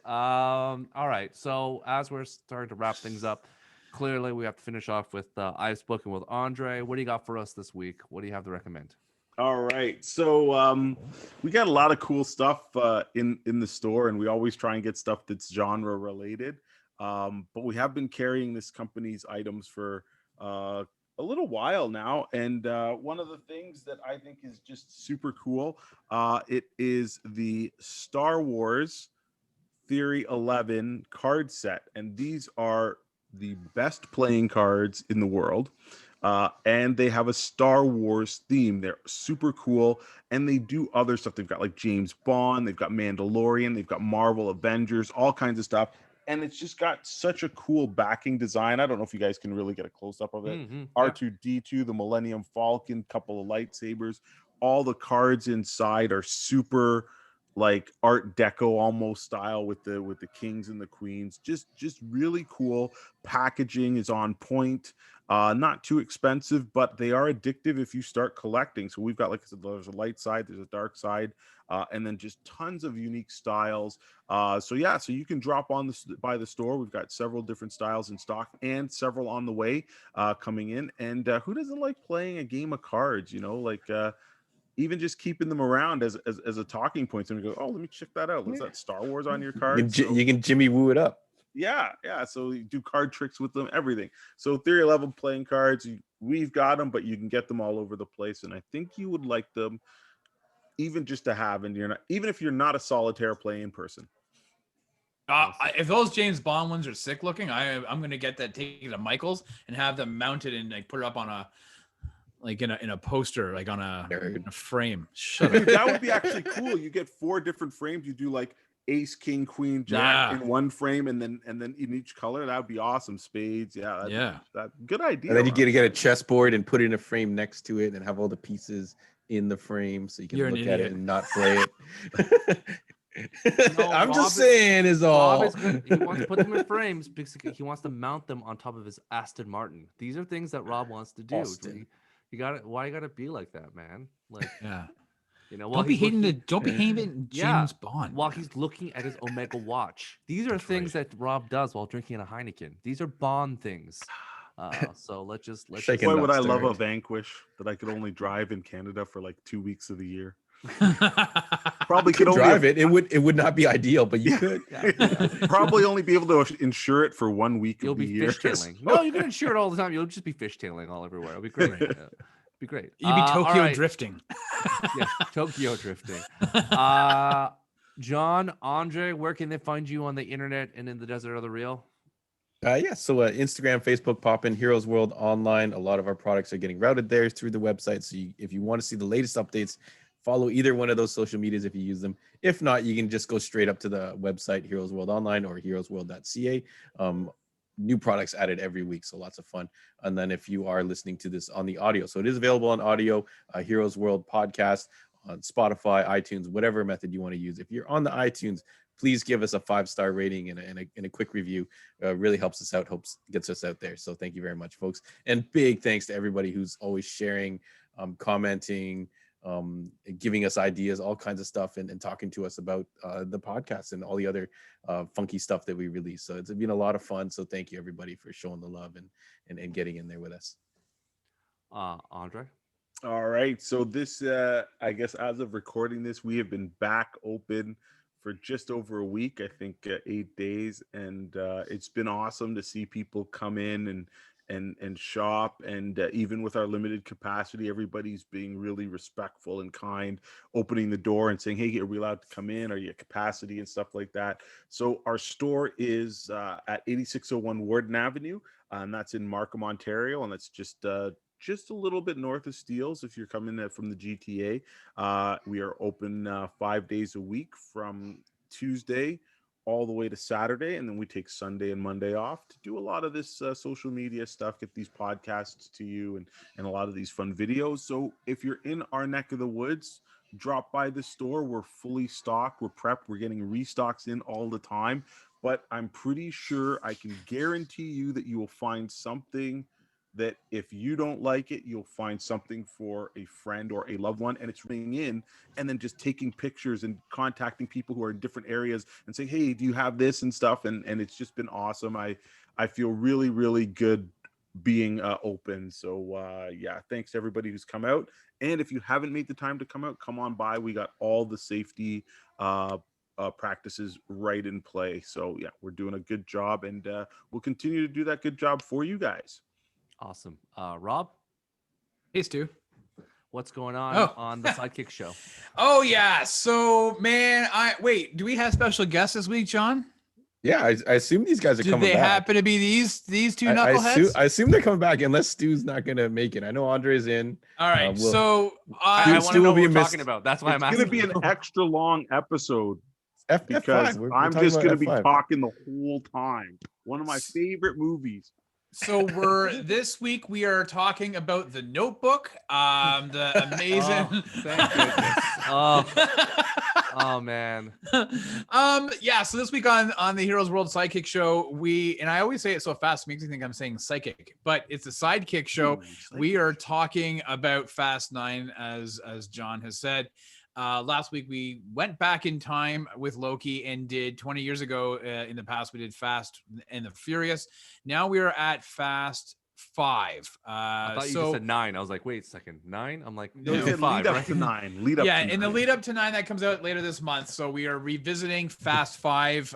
all right. So as we're starting to wrap things up, clearly we have to finish off with I've Spoken with Andre. What do you got for us this week? What do you have to recommend? All right, so we got a lot of cool stuff in the store, and we always try and get stuff that's genre related. But we have been carrying this company's items for a little while now, and one of the things that I think is just super cool, it is the Star Wars Theory 11 card set, and these are the best playing cards in the world. And they have a Star Wars theme. They're super cool, and they do other stuff. They've got like James Bond, they've got Mandalorian, they've got Marvel Avengers, all kinds of stuff. And it's just got such a cool backing design. I don't know if you guys can really get a close-up of it. R2-D2, the Millennium Falcon, couple of lightsabers. All the cards inside are super like Art Deco almost style with the kings and the queens. Just really cool. Packaging is on point. Not too expensive, but they are addictive if you start collecting. So we've got, like I said, there's a light side, there's a dark side, and then just tons of unique styles. So you can drop on by the store. We've got several different styles in stock and several on the way coming in. And who doesn't like playing a game of cards? You know, like even just keeping them around as a talking point. And we go, oh, let me check that out. Was that Star Wars on your card? You can Jimmy Woo it up. Yeah. So you do card tricks with them, everything. So Theory 11 playing cards, we've got them, but you can get them all over the place. And I think you would like them, even just to have, and even if you're not a solitaire playing person. If those James Bond ones are sick looking, I'm gonna get that taken to Michael's and have them mounted and like put it up on a in a poster, like on a frame. Shut up. That would be actually cool. You get 4 different frames. You do like Ace, King, Queen, Jack in one frame, and then in each color. That would be awesome. Spades, that good idea. And then you get a chessboard and put it in a frame next to it, and have all the pieces in the frame, so you can look at it and not play it. No, I'm just saying, is all. He wants to put them in frames because he wants to mount them on top of his Aston Martin. These are things that Rob wants to do. Austin. You got it. Why you got to be like that, man? Like, yeah. You know, don't be hating James Bond while he's looking at his Omega watch. These are things that Rob does while drinking a Heineken. These are Bond things. So let's just Boy, would I love a Vanquish that I could only drive in Canada for like 2 weeks of the year. Probably could only drive it. It would not be ideal, but you could. Probably only be able to insure it for 1 week. You'll be fishtailing. No, you can insure it all the time. You'll just be fishtailing all everywhere. It'll be great. Be great. You'd be Tokyo drifting. Yeah, Tokyo drifting. John, Andre, where can they find you on the internet and in the desert of the real? So Instagram, Facebook, pop in Heroes World Online. A lot of our products are getting routed there through the website. So if you want to see the latest updates, follow either one of those social medias if you use them. If not, you can just go straight up to the website, Heroes World Online or heroesworld.ca. New products added every week, so lots of fun. And then if you are listening to this on the audio, so it is available on audio, Heroes World podcast on Spotify, iTunes, whatever method you want to use. If you're on the iTunes, please give us a 5-star rating and a quick review. Really helps us out, gets us out there. So thank you very much, folks. And big thanks to everybody who's always sharing, commenting, giving us ideas, all kinds of stuff, and talking to us about the podcast and all the other funky stuff that we release. So it's been a lot of fun. So thank you everybody for showing the love and getting in there with us. Andre? All right. So this, I guess, as of recording this, we have been back open for just over a week. I think 8 days, and it's been awesome to see people come in and shop. And even with our limited capacity, everybody's being really respectful and kind, opening the door and saying, "Hey, are we allowed to come in? Are you at capacity?" and stuff like that. So our store is at 8601 Warden Avenue, and that's in Markham, Ontario, and that's just a little bit north of Steeles if you're coming from the GTA. We are open 5 days a week from Tuesday all the way to Saturday, and then we take Sunday and Monday off to do a lot of this social media stuff, get these podcasts to you, and a lot of these fun videos. So if you're in our neck of the woods, drop by the store. We're fully stocked, we're prepped, we're getting restocks in all the time, but I'm pretty sure I can guarantee you that you will find something that if you don't like it, you'll find something for a friend or a loved one. And it's ringing in and then just taking pictures and contacting people who are in different areas and saying, "Hey, do you have this?" and stuff. And it's just been awesome. I feel really, really good being open. So yeah, thanks to everybody who's come out. And if you haven't made the time to come out, come on by. We got all the safety practices right in play. So yeah, we're doing a good job, and we'll continue to do that good job for you guys. Awesome. Rob? Hey, Stu. What's going on the Sidekick Show? Oh, yeah. So, man, wait, do we have special guests this week, John? Yeah, I assume these guys are coming back. Do they happen to be these two knuckleheads? I assume they're coming back unless Stu's not going to make it. I know Andre's in. All right. I want to know what we're talking about. That's why I'm asking. It's going to be an extra long episode because F5. I'm just going to be talking the whole time. One of my favorite movies. So this week we are talking about The Notebook, the amazing. Thank goodness. Oh man. Yeah. So this week on the Heroes World Sidekick Show, and I always say it so fast, it makes me think I'm saying psychic, but it's a Sidekick Show. We are talking about Fast 9, as John has said. Last week we went back in time with Loki and did 20 years ago. In the past, we did Fast and the Furious. Now we are at Fast 5. I thought you just said 9. I was like, wait a second, 9? I'm like, no, 5, lead up right? to 9. Lead up. Yeah, to 9. in the lead up to 9 that comes out later this month. So we are revisiting Fast 5,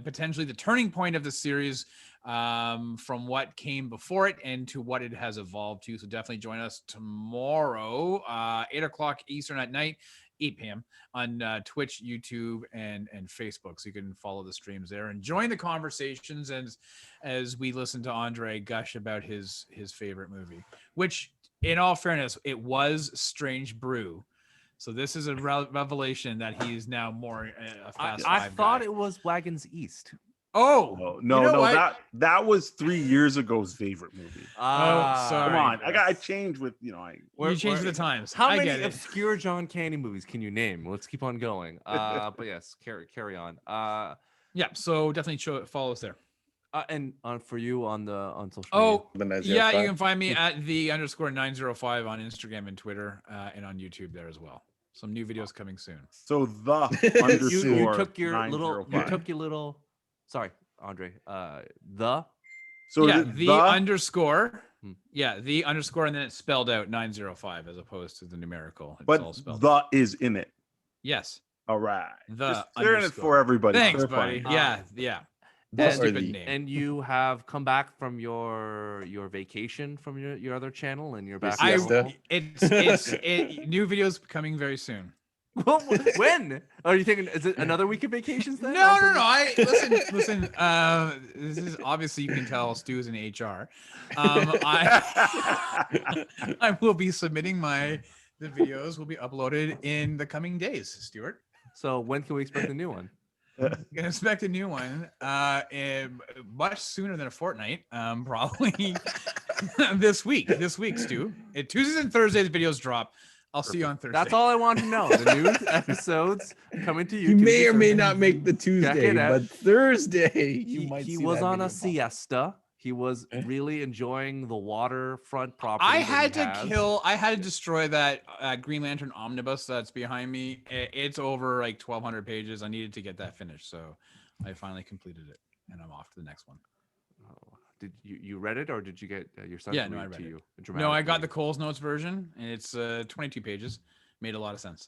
potentially the turning point of the series. From what came before it and to what it has evolved to. So definitely join us tomorrow, 8 o'clock Eastern at night, 8 p.m. on Twitch, YouTube, and Facebook. So you can follow the streams there and join the conversations as we listen to Andre gush about his favorite movie, which, in all fairness, it was Strange Brew. So this is a revelation that he is now more a Fast 5 I thought guy. it was Wagons East. No, that was 3 years ago's favorite movie. Sorry. Come on, I changed with you changed the times. How many obscure John Candy movies can you name? Let's keep on going. But yes, carry on. Yeah, so definitely follow us there. And for you on social media. Yeah, you can find me at _905 on Instagram and Twitter, and on YouTube there as well. Some new videos coming soon. So the you took your little. Sorry, Andre. The underscore. Yeah, the underscore, and then it's spelled out 905 as opposed to the numerical. It's all spelled the is in it. Yes. All right. The just clearing it for everybody. Thanks, buddy. Yeah. And you have come back from your vacation from your other channel, and you're back. It's new videos coming very soon. When are you thinking? Is it another week of vacations then? No. Listen. This is obviously, you can tell Stu's in HR. I will be submitting the videos will be uploaded in the coming days, Stuart. So when can we expect the new one? You can expect a new one much sooner than a fortnight. Probably this week, Stu. Tuesdays and Thursdays videos drop. I'll see you on Thursday. That's all I want to know. The new episodes coming to you. You may or may not make the Tuesday, but Thursday you might. He was on a siesta. He was really enjoying the waterfront property. I that had he to has. I had to destroy that Green Lantern omnibus that's behind me. It's over like 1,200 pages. I needed to get that finished, so I finally completed it, and I'm off to the next one. Oh, did you read it, or did you get your son Yeah, to no, read I it read to it. you? No, I got dramatically? the Coles Notes version, and it's 22 pages. Made a lot of sense.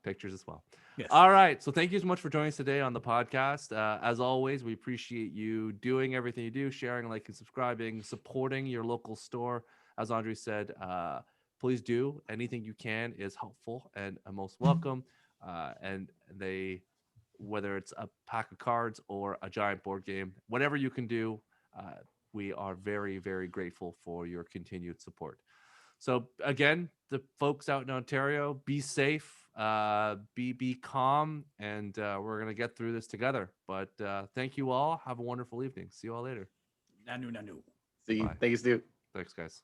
Pictures as well. Yes. All right. So thank you so much for joining us today on the podcast. As always, we appreciate you doing everything you do, sharing, liking, subscribing, supporting your local store. As Andre said, please do. Anything you can is helpful and most welcome. And whether it's a pack of cards or a giant board game, whatever you can do, we are very, very grateful for your continued support. So again, the folks out in Ontario, be safe, be calm, and we're gonna get through this together. But thank you all. Have a wonderful evening. See you all later. Nanu. See, Bye. thanks, dude. Thanks, guys.